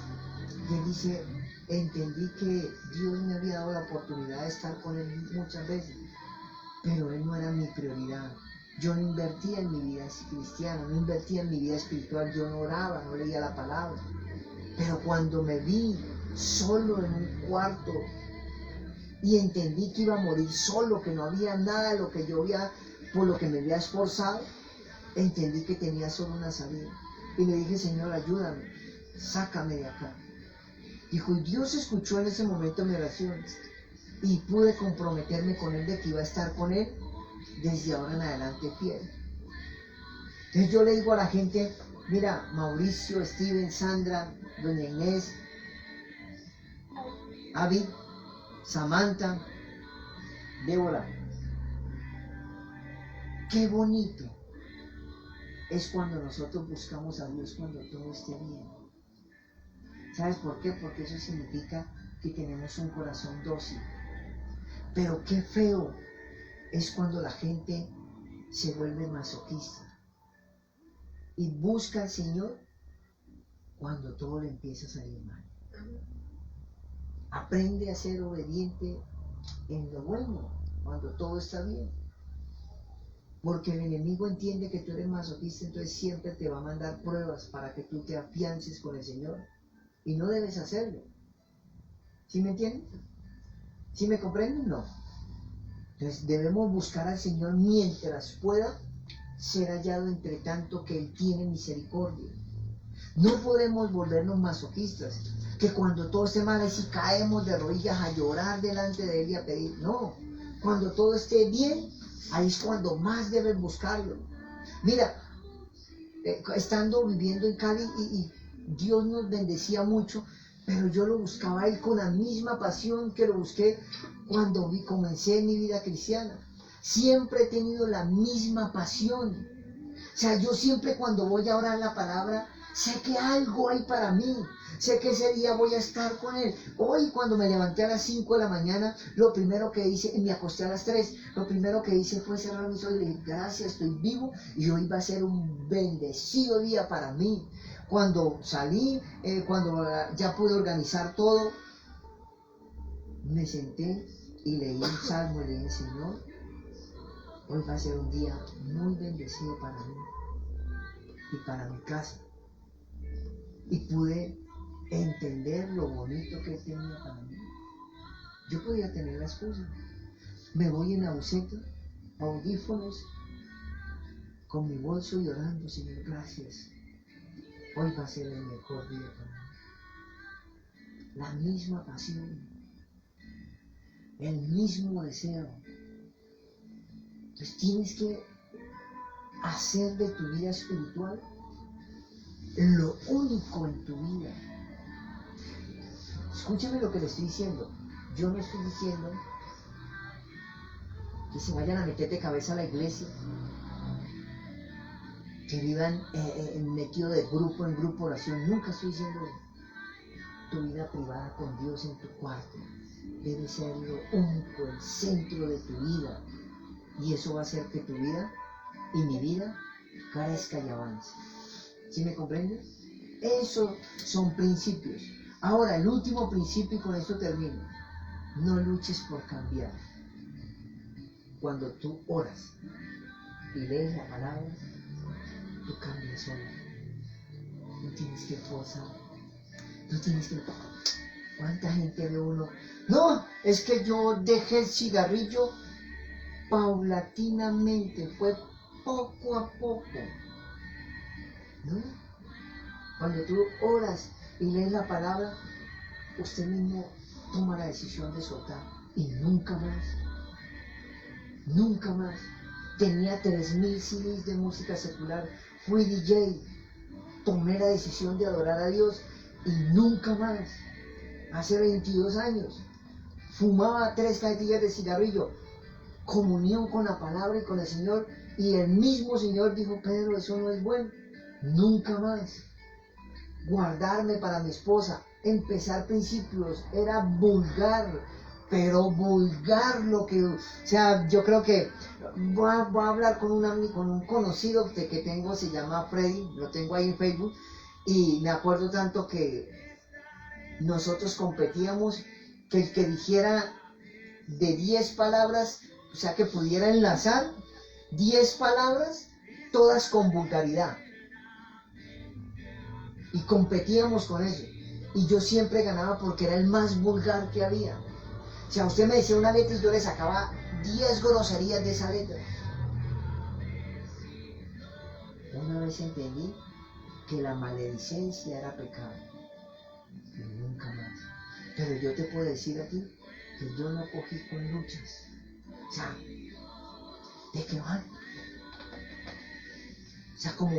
Y él dice, entendí que Dios me había dado la oportunidad de estar con él muchas veces, pero él no era mi prioridad. Yo no invertía en mi vida cristiana, no invertía en mi vida espiritual, yo no oraba, no leía la palabra. Pero cuando me vi solo en un cuarto y entendí que iba a morir solo, que no había nada de lo que yo había, por lo que me había esforzado, entendí que tenía solo una salida. Y le dije, Señor, ayúdame, sácame de acá. Dijo, y Dios escuchó en ese momento mi oración y pude comprometerme con Él de que iba a estar con Él desde ahora en adelante fiel. Entonces yo le digo a la gente, mira, Mauricio, Steven, Sandra, doña Inés, Avi, Samantha, Débora, qué bonito es cuando nosotros buscamos a Dios cuando todo esté bien. ¿Sabes por qué? Porque eso significa que tenemos un corazón dócil. Pero qué feo es cuando la gente se vuelve masoquista y busca al Señor cuando todo le empieza a salir mal. Aprende a ser obediente en lo bueno, cuando todo está bien. Porque el enemigo entiende que tú eres masoquista, entonces siempre te va a mandar pruebas para que tú te afiances con el Señor. Y no debes hacerlo. ¿Sí me entienden? ¿Sí me comprenden? No. Entonces debemos buscar al Señor mientras pueda ser hallado entre tanto que Él tiene misericordia. No podemos volvernos masoquistas, que cuando todo esté mal, si caemos de rodillas a llorar delante de Él y a pedir. No, cuando todo esté bien, ahí es cuando más debes buscarlo. Mira, estando viviendo en Cali y Dios nos bendecía mucho, pero yo lo buscaba a Él con la misma pasión que lo busqué cuando comencé mi vida cristiana. Siempre he tenido la misma pasión. O sea, yo siempre cuando voy a orar la palabra, sé que algo hay para mí. Sé que ese día voy a estar con Él. Hoy cuando me levanté a las 5 de la mañana, lo primero que hice, me acosté a las 3, lo primero que hice fue cerrar mis ojos y le dije, gracias, estoy vivo y hoy va a ser un bendecido día para mí. Cuando salí, cuando ya pude organizar todo, me senté y leí un salmo y le dije, Señor, hoy va a ser un día muy bendecido para mí y para mi casa. Y pude entender lo bonito que Él tenía para mí. Yo podía tener la excusa. Me voy en la buseta, audífonos, con mi bolso y orando, Señor, gracias. Hoy va a ser el mejor día para mí. La misma pasión, el mismo deseo. Entonces tienes que hacer de tu vida espiritual lo único en tu vida. Escúchame lo que le estoy diciendo. Yo no estoy diciendo que se vayan a meter de cabeza a la iglesia, que vivan metidos de grupo en grupo oración. Nunca estoy diciendo tu vida privada con Dios en tu cuarto. Debe ser lo único, el centro de tu vida. Y eso va a hacer que tu vida y mi vida crezca y avance. ¿Sí me comprendes? Esos son principios. Ahora, el último principio, y con esto termino. No luches por cambiar. Cuando tú oras y lees la palabra, tú cambias sola. No tienes que forzar. No tienes que... ¿Cuánta gente ve uno? No, es que yo dejé el cigarrillo paulatinamente, fue poco a poco. ¿No? Cuando tú oras y lees la palabra, usted mismo toma la decisión de soltar y nunca más. Nunca más. Tenía 3.000 CDs de música secular, fui DJ, tomé la decisión de adorar a Dios y nunca más. Hace 22 años, fumaba 3 cajetillas de cigarrillo, comunión con la palabra y con el Señor, y el mismo Señor dijo, Pedro, eso no es bueno, nunca más. Guardarme para mi esposa, empezar principios, era vulgar, pero vulgar lo que, o sea, yo creo que voy a hablar con un conocido que tengo, se llama Freddy, lo tengo ahí en Facebook, y me acuerdo tanto que nosotros competíamos, que el que dijera de 10 palabras, o sea, que pudiera enlazar 10 palabras, todas con vulgaridad. Y competíamos con eso. Y yo siempre ganaba porque era el más vulgar que había. O sea, usted me decía una letra y yo le sacaba 10 groserías de esa letra. Una vez entendí que la maledicencia era pecado. Y nunca más. Pero yo te puedo decir a ti que yo no cogí con luchas. O sea, ¿de qué van? sea, como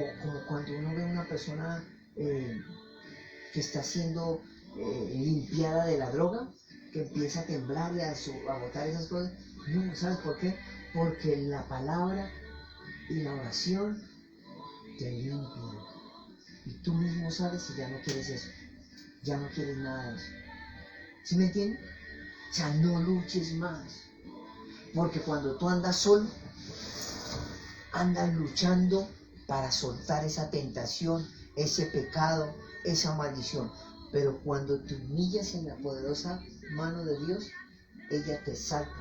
cuando uno ve a una persona que está siendo limpiada de la droga, que empieza a temblar y a botar esas cosas. No, ¿sabes por qué? Porque la palabra y la oración te limpian. Y tú mismo sabes si ya no quieres eso. Ya no quieres nada de eso. ¿Sí me entiendes? O sea, no luches más. Porque cuando tú andas solo, andas luchando para soltar esa tentación, ese pecado, esa maldición. Pero cuando te humillas en la poderosa mano de Dios, ella te salta,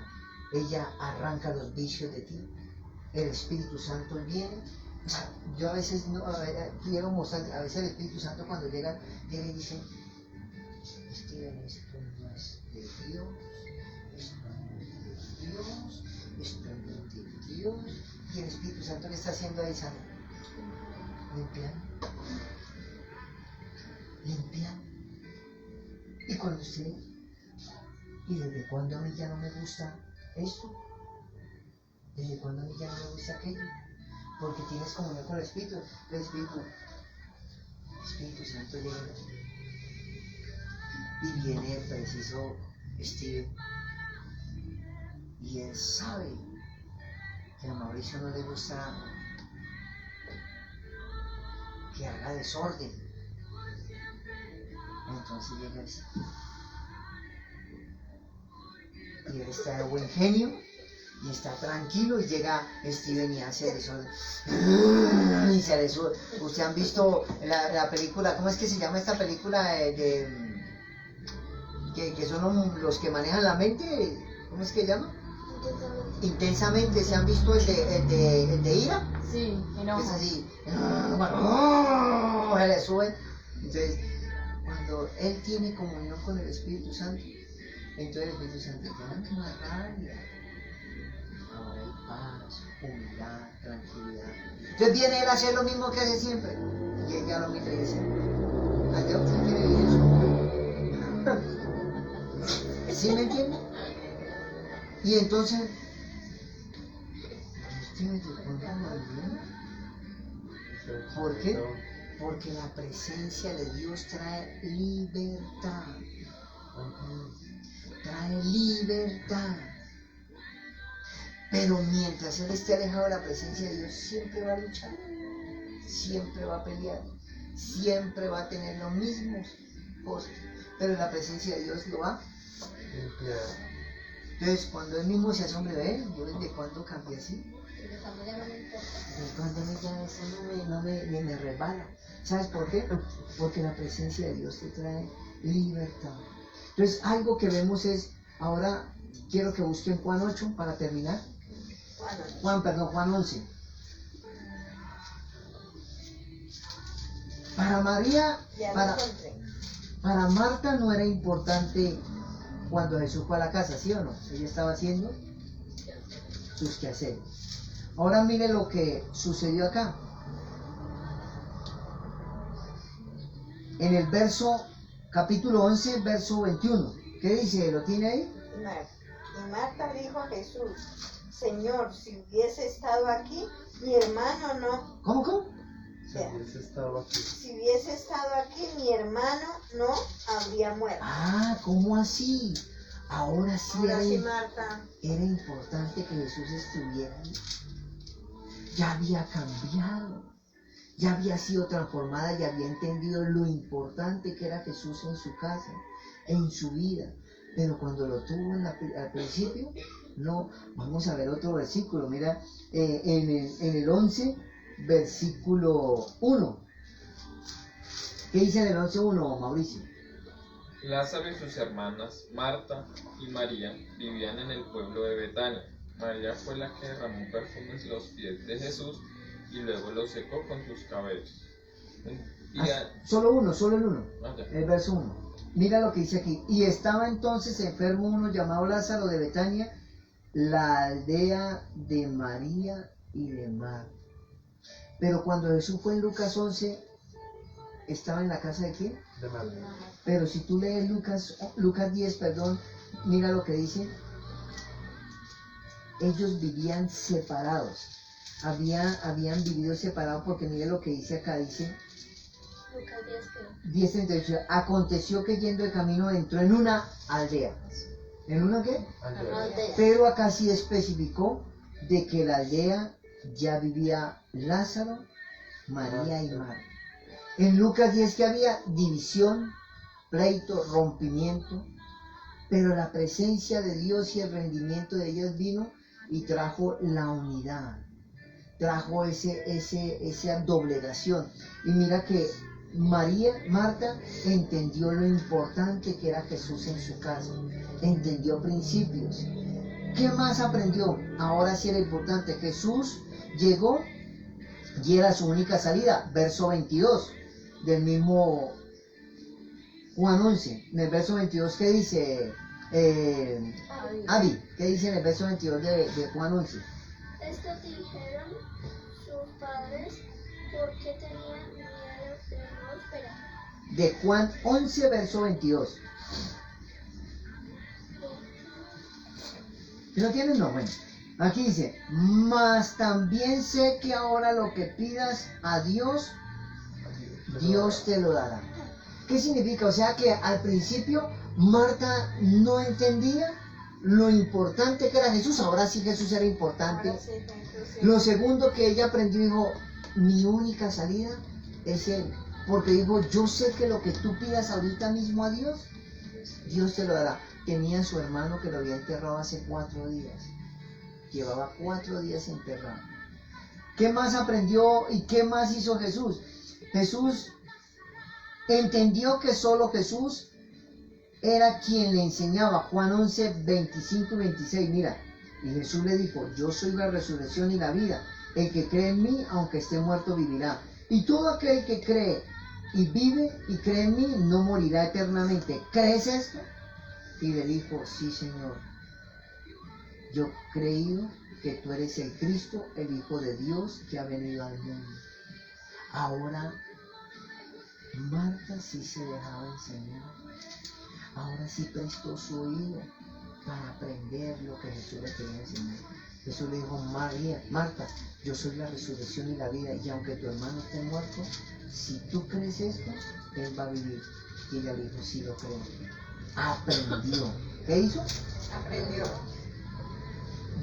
ella arranca los vicios de ti. El Espíritu Santo viene. O sea, yo a veces no, quiero mostrar, a veces el Espíritu Santo cuando llega, viene y dice, Steven, esto no es de Dios, esto no es de Dios, esto no es de Dios. Y el Espíritu Santo le está haciendo ahí, ¿sabe? Limpiando. Limpiando. Y cuando usted, ¿y desde cuándo a mí ya no me gusta esto? ¿Desde cuándo a mí ya no me gusta aquello? Porque tienes comunión con el Espíritu. El Espíritu Santo llega y viene el preciso Steven. Y él sabe que a Mauricio no le gusta que haga desorden. Entonces llega así. Y él está de buen genio y está tranquilo y llega Steven y hace desorden. Y se le sube. ¿Ustedes han visto la película? ¿Cómo es que se llama esta película que son los que manejan la mente? ¿Cómo es que se llama? Intensamente. ¿Se han visto el de ira? Sí, enojo. Es así. Se le sube. Entonces, cuando él tiene comunión con el Espíritu Santo, entonces el Espíritu Santo ya no hay rabia. Ahora hay paz, humildad, tranquilidad. Entonces viene él a hacer lo mismo que hace siempre. Y ella lo mira y dice, ¿allá usted quiere vivir eso? ¿Sí me entiende? Y entonces, ¿ustedes de pronto malviven? ¿Por qué? Porque la presencia de Dios trae libertad. Trae libertad. Pero mientras él esté alejado de la presencia de Dios, siempre va a luchar, siempre va a pelear, siempre va a tener los mismos cosas. Pero la presencia de Dios lo va a limpiar. Entonces, cuando él mismo se asombra de él, yo desde cuándo cambié así. Desde cuando ya eso no me resbala. ¿Sabes por qué? Porque la presencia de Dios te trae libertad. Entonces, algo que vemos es, ahora quiero que busquen Juan 8 para terminar. Juan 11. Para María, para Marta no era importante cuando Jesús fue a la casa, ¿sí o no? Ella estaba haciendo sus quehaceres. Ahora mire lo que sucedió acá. En el capítulo 11, verso 21. ¿Qué dice? ¿Lo tiene ahí? Y Marta dijo a Jesús, Señor, si hubiese estado aquí, mi hermano no. ¿Cómo? Si hubiese estado aquí, mi hermano no habría muerto. Ah, ¿cómo así? Ahora sí, Marta. Era importante que Jesús estuviera ahí. Ya había cambiado. Ya había sido transformada y había entendido lo importante que era Jesús en su casa, en su vida. Pero cuando lo tuvo al principio, no. Vamos a ver otro versículo. Mira, en el 11, versículo 1. ¿Qué dice en el 11:1, Mauricio? Lázaro y sus hermanas, Marta y María, vivían en el pueblo de Betania. María fue la que derramó perfume en los pies de Jesús y luego los secó con sus cabellos. Solo el 1, Okay. El verso 1. Mira lo que dice aquí. Y estaba entonces enfermo uno llamado Lázaro de Betania, la aldea de María y de Marta. Pero cuando Jesús fue en Lucas 11, ¿estaba en la casa de quién? De María. Pero si tú lees Lucas 10, mira lo que dice. Ellos vivían separados. habían vivido separados, porque mire lo que dice acá, dice Lucas 10:38. Aconteció que yendo de camino entró en una aldea. ¿En una qué? Aldea. Pero acá sí especificó de que la aldea ya vivía Lázaro, María y Marta. En Lucas 10 que había división, pleito, rompimiento, pero la presencia de Dios y el rendimiento de ellas vino y trajo la unidad, trajo esa doblegación. Y mira que Marta entendió lo importante que era Jesús en su casa, entendió principios. ¿Qué más aprendió? Ahora sí era importante. Jesús llegó y era su única salida. Verso 22 del mismo Juan 11. En el verso 22, ¿qué dice? Abby, ¿qué dice en el verso 22 de Juan 11? Esto dijeron sus padres porque tenían miedo de no esperar. De Juan 11, verso 22. ¿Sí lo tienes? No, bueno. Aquí dice, mas también sé que ahora lo que pidas a Dios, Dios te lo dará. ¿Qué significa? O sea que al principio Marta no entendía lo importante que era Jesús. Ahora sí Jesús era importante. Ahora sí, Jesús, Lo segundo que ella aprendió, dijo, mi única salida es Él. Porque dijo, yo sé que lo que tú pidas ahorita mismo a Dios, Dios te lo dará. Tenía a su hermano que lo había enterrado hace 4 días. Llevaba 4 días enterrado. ¿Qué más aprendió y qué más hizo Jesús? Jesús entendió que solo Jesús era quien le enseñaba. Juan 11, 25 y 26, mira. Y Jesús le dijo, yo soy la resurrección y la vida. El que cree en mí, aunque esté muerto, vivirá. Y todo aquel que cree y vive y cree en mí, no morirá eternamente. ¿Crees esto? Y le dijo, sí, Señor. Yo he creído que tú eres el Cristo, el Hijo de Dios que ha venido al mundo. Ahora, Marta sí se dejaba enseñar. Ahora sí prestó su oído para aprender lo que Jesús le quería enseñar. Jesús le dijo, Marta, yo soy la resurrección y la vida, y aunque tu hermano esté muerto, si tú crees esto, él va a vivir. Y ella le dijo, sí lo creo. Aprendió. ¿Qué hizo? aprendió.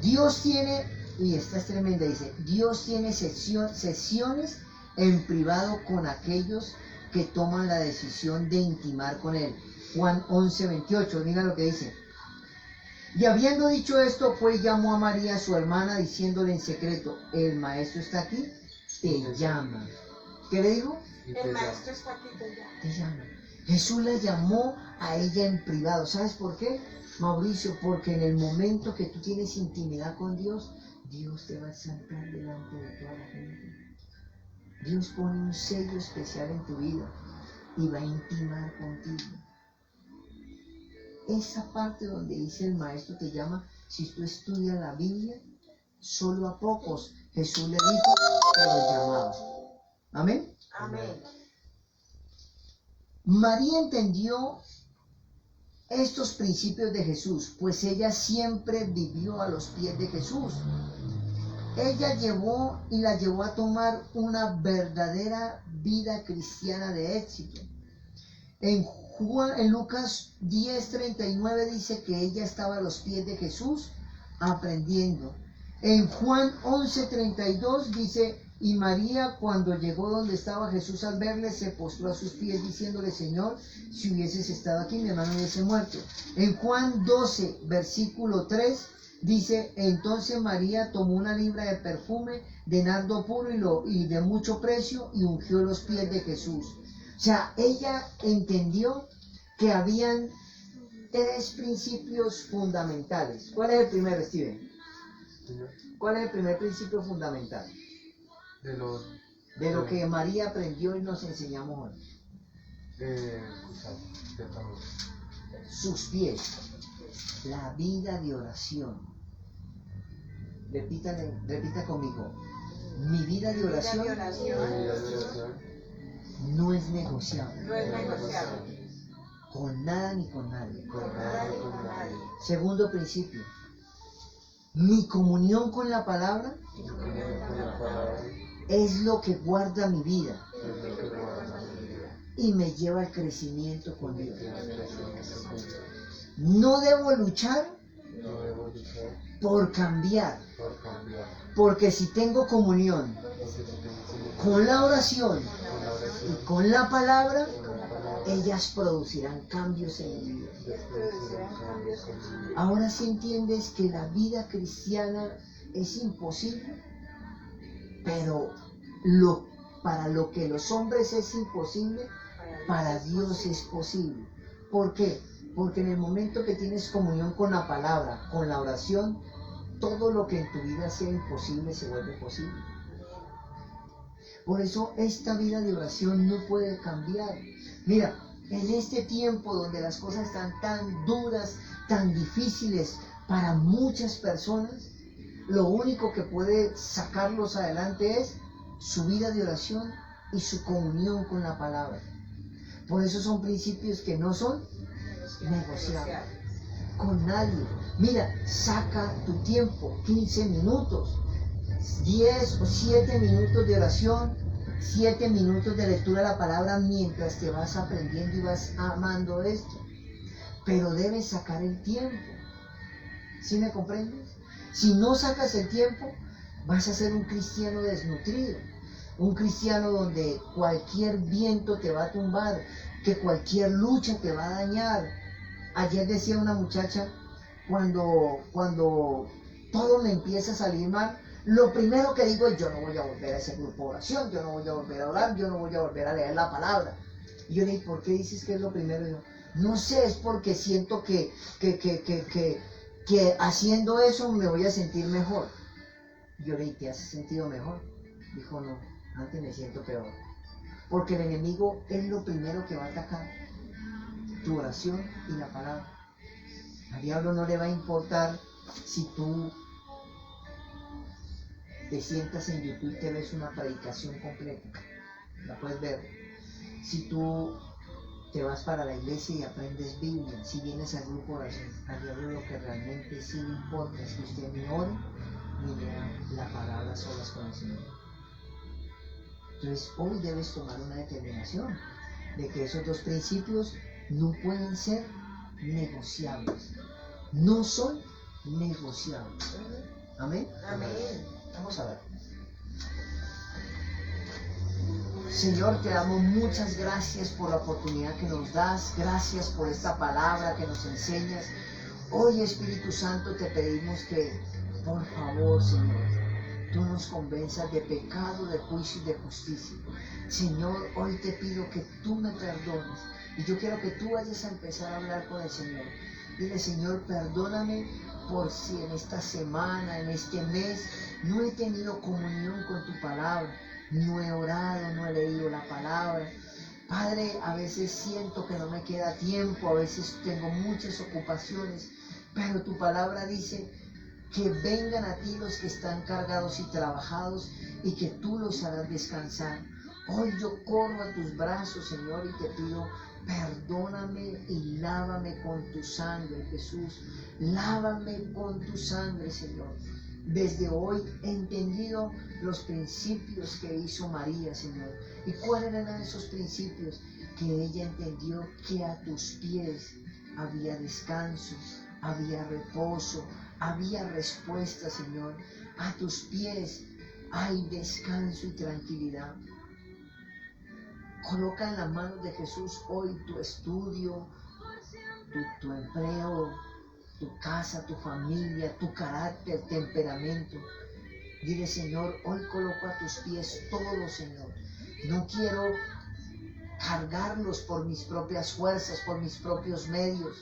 Dios tiene, y esta es tremenda, dice, Dios tiene sesiones en privado con aquellos que toman la decisión de intimar con Él. Juan 11, 28, mira lo que dice. Y habiendo dicho esto, fue y llamó a María, su hermana, diciéndole en secreto, el maestro está aquí, te llama. ¿Qué le dijo? El maestro está aquí, Te llama. Jesús la llamó a ella en privado. ¿Sabes por qué, Mauricio? Porque en el momento que tú tienes intimidad con Dios, Dios te va a exaltar delante de toda la gente. Dios pone un sello especial en tu vida y va a intimar contigo. Esa parte donde dice el maestro te llama, si tú estudias la Biblia, solo a pocos Jesús le dijo que los llamaba. Amén. Amén. María entendió estos principios de Jesús, pues ella siempre vivió a los pies de Jesús. Ella la llevó a tomar una verdadera vida cristiana de éxito. En Lucas 10:39 dice que ella estaba a los pies de Jesús aprendiendo. En Juan 11:32 dice, y María, cuando llegó donde estaba Jesús, al verle, se postró a sus pies diciéndole, Señor, si hubieses estado aquí, mi hermano hubiese muerto. En Juan 12, versículo 3, dice, entonces María tomó una libra de perfume de nardo puro y de mucho precio y ungió los pies de Jesús. O sea, ella entendió que habían 3 principios fundamentales. ¿Cuál es el primero, Steven? ¿Cuál es el primer principio fundamental? De lo que María aprendió y nos enseñamos hoy. Sus pies. La vida de oración. Repita conmigo. Mi vida de oración no es negociable. No es negociable. Con nada ni con nadie. Con nada ni con nadie. Segundo principio. Mi comunión con la palabra es lo que guarda mi vida y me lleva al crecimiento con Dios. No debo luchar por cambiar, porque si tengo comunión con la oración y con la palabra, ellas producirán cambios en mi vida. Ahora sí entiendes que la vida cristiana es imposible, pero para lo que los hombres es imposible, para Dios es posible. ¿Por qué? Porque en el momento que tienes comunión con la palabra, con la oración, todo lo que en tu vida sea imposible se vuelve posible. Por eso esta vida de oración no puede cambiar. Mira, en este tiempo donde las cosas están tan duras, tan difíciles para muchas personas, lo único que puede sacarlos adelante es su vida de oración y su comunión con la palabra. Por eso son principios que no son negociables con nadie. Mira, saca tu tiempo, 15 minutos, 10 o 7 minutos de oración, 7 minutos de lectura de la palabra mientras te vas aprendiendo y vas amando esto. Pero debes sacar el tiempo. ¿Sí me comprendes? Si no sacas el tiempo, vas a ser un cristiano desnutrido. Un cristiano donde cualquier viento te va a tumbar, que cualquier lucha te va a dañar. Ayer decía una muchacha, cuando todo me empieza a salir mal, lo primero que digo es: yo no voy a volver a ese grupo de oración, yo no voy a volver a orar, yo no voy a volver a leer la palabra. Y yo le dije: ¿por qué dices que es lo primero? Y yo: no sé, es porque siento que haciendo eso me voy a sentir mejor. Y yo le dije: ¿te has sentido mejor? Dijo: no, antes me siento peor. Porque el enemigo es lo primero que va a atacar, tu oración y la palabra. Al diablo no le va a importar si tú te sientas en YouTube y te ves una predicación completa, la puedes ver. Si tú te vas para la iglesia y aprendes Biblia, si vienes al grupo de oración, al diablo lo que realmente sí le importa es que usted ni ore ni lea la palabra solas con el Señor. Entonces hoy debes tomar una determinación de que esos dos principios no pueden ser negociables. No son negociables. ¿Amén? Amén. Vamos a ver. Señor, te damos muchas gracias por la oportunidad que nos das. Gracias por esta palabra que nos enseñas. Hoy, Espíritu Santo, te pedimos que, por favor, Señor, tú nos convenzas de pecado, de juicio y de justicia. Señor, hoy te pido que tú me perdones. Y yo quiero que tú vayas a empezar a hablar con el Señor. Dile: Señor, perdóname por si en esta semana, en este mes, no he tenido comunión con tu palabra. No he orado, no he leído la palabra. Padre, a veces siento que no me queda tiempo, a veces tengo muchas ocupaciones, pero tu palabra dice que vengan a ti los que están cargados y trabajados y que tú los harás descansar. Hoy yo corro a tus brazos, Señor, y te pido: perdóname y lávame con tu sangre, Jesús. Lávame con tu sangre, Señor. Desde hoy he entendido los principios que hizo María, Señor. ¿Y cuáles eran esos principios? Que ella entendió que a tus pies había descanso, había reposo, había respuesta, Señor. A tus pies hay descanso y tranquilidad. Coloca en las manos de Jesús hoy tu estudio, tu empleo, tu casa, tu familia, tu carácter, temperamento. Dile: Señor, hoy coloco a tus pies todo, Señor. No quiero cargarlos por mis propias fuerzas, por mis propios medios.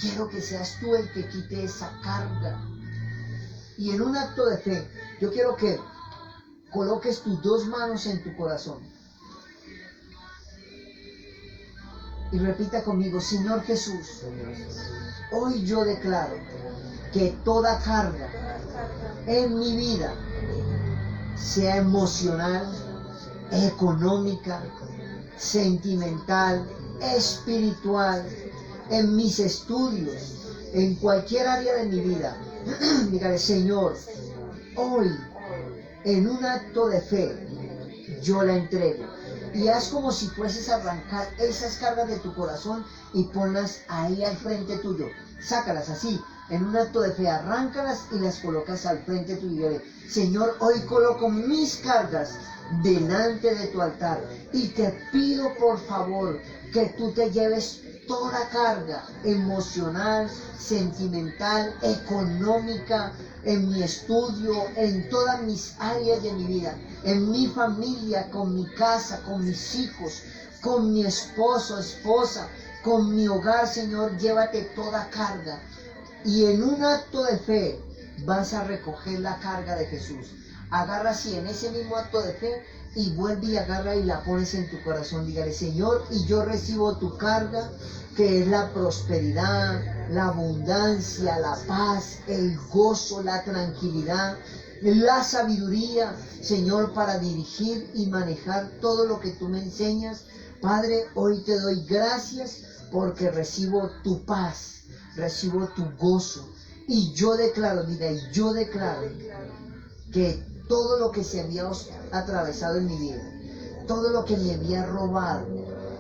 Quiero que seas tú el que quite esa carga. Y en un acto de fe, yo quiero que coloques tus dos manos en tu corazón. Y repita conmigo: Señor Jesús, hoy yo declaro que toda carga en mi vida, sea emocional, económica, sentimental, espiritual, en mis estudios, en cualquier área de mi vida, Dígale, Señor, hoy, en un acto de fe, yo la entrego. Y haz como si fueses a arrancar esas cargas de tu corazón y ponlas ahí al frente tuyo. Sácalas así, en un acto de fe, arráncalas y las colocas al frente tuyo. Y dígale, Señor, hoy coloco mis cargas delante de tu altar y te pido por favor que tú te lleves toda carga emocional, sentimental, económica, en mi estudio, en todas mis áreas de mi vida, en mi familia, con mi casa, con mis hijos, con mi esposo, esposa, con mi hogar. Señor, llévate toda carga. Y en un acto de fe vas a recoger la carga de Jesús. Agarra así en ese mismo acto de fe y vuelve y agarra y la pones en tu corazón. Dígale, Señor, y yo recibo tu carga, que es la prosperidad, la abundancia, la paz, el gozo, la tranquilidad, la sabiduría, Señor, para dirigir y manejar todo lo que tú me enseñas. Padre, hoy te doy gracias porque recibo tu paz, recibo tu gozo. Y yo declaro, diga, y yo declaro que todo lo que se había atravesado en mi vida, todo lo que me había robado,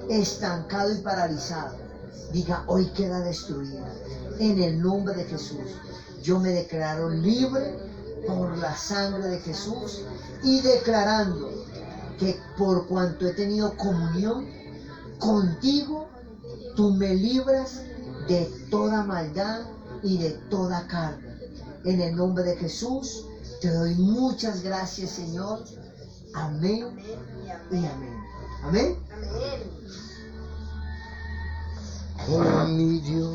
estancado y paralizado, diga, hoy queda destruida. En el nombre de Jesús, yo me declaro libre por la sangre de Jesús y declarando que por cuanto he tenido comunión contigo, tú me libras de toda maldad y de toda carga. En el nombre de Jesús, te doy muchas gracias, Señor. Amén y amén. Amén. Amén. Oh, mi Dios.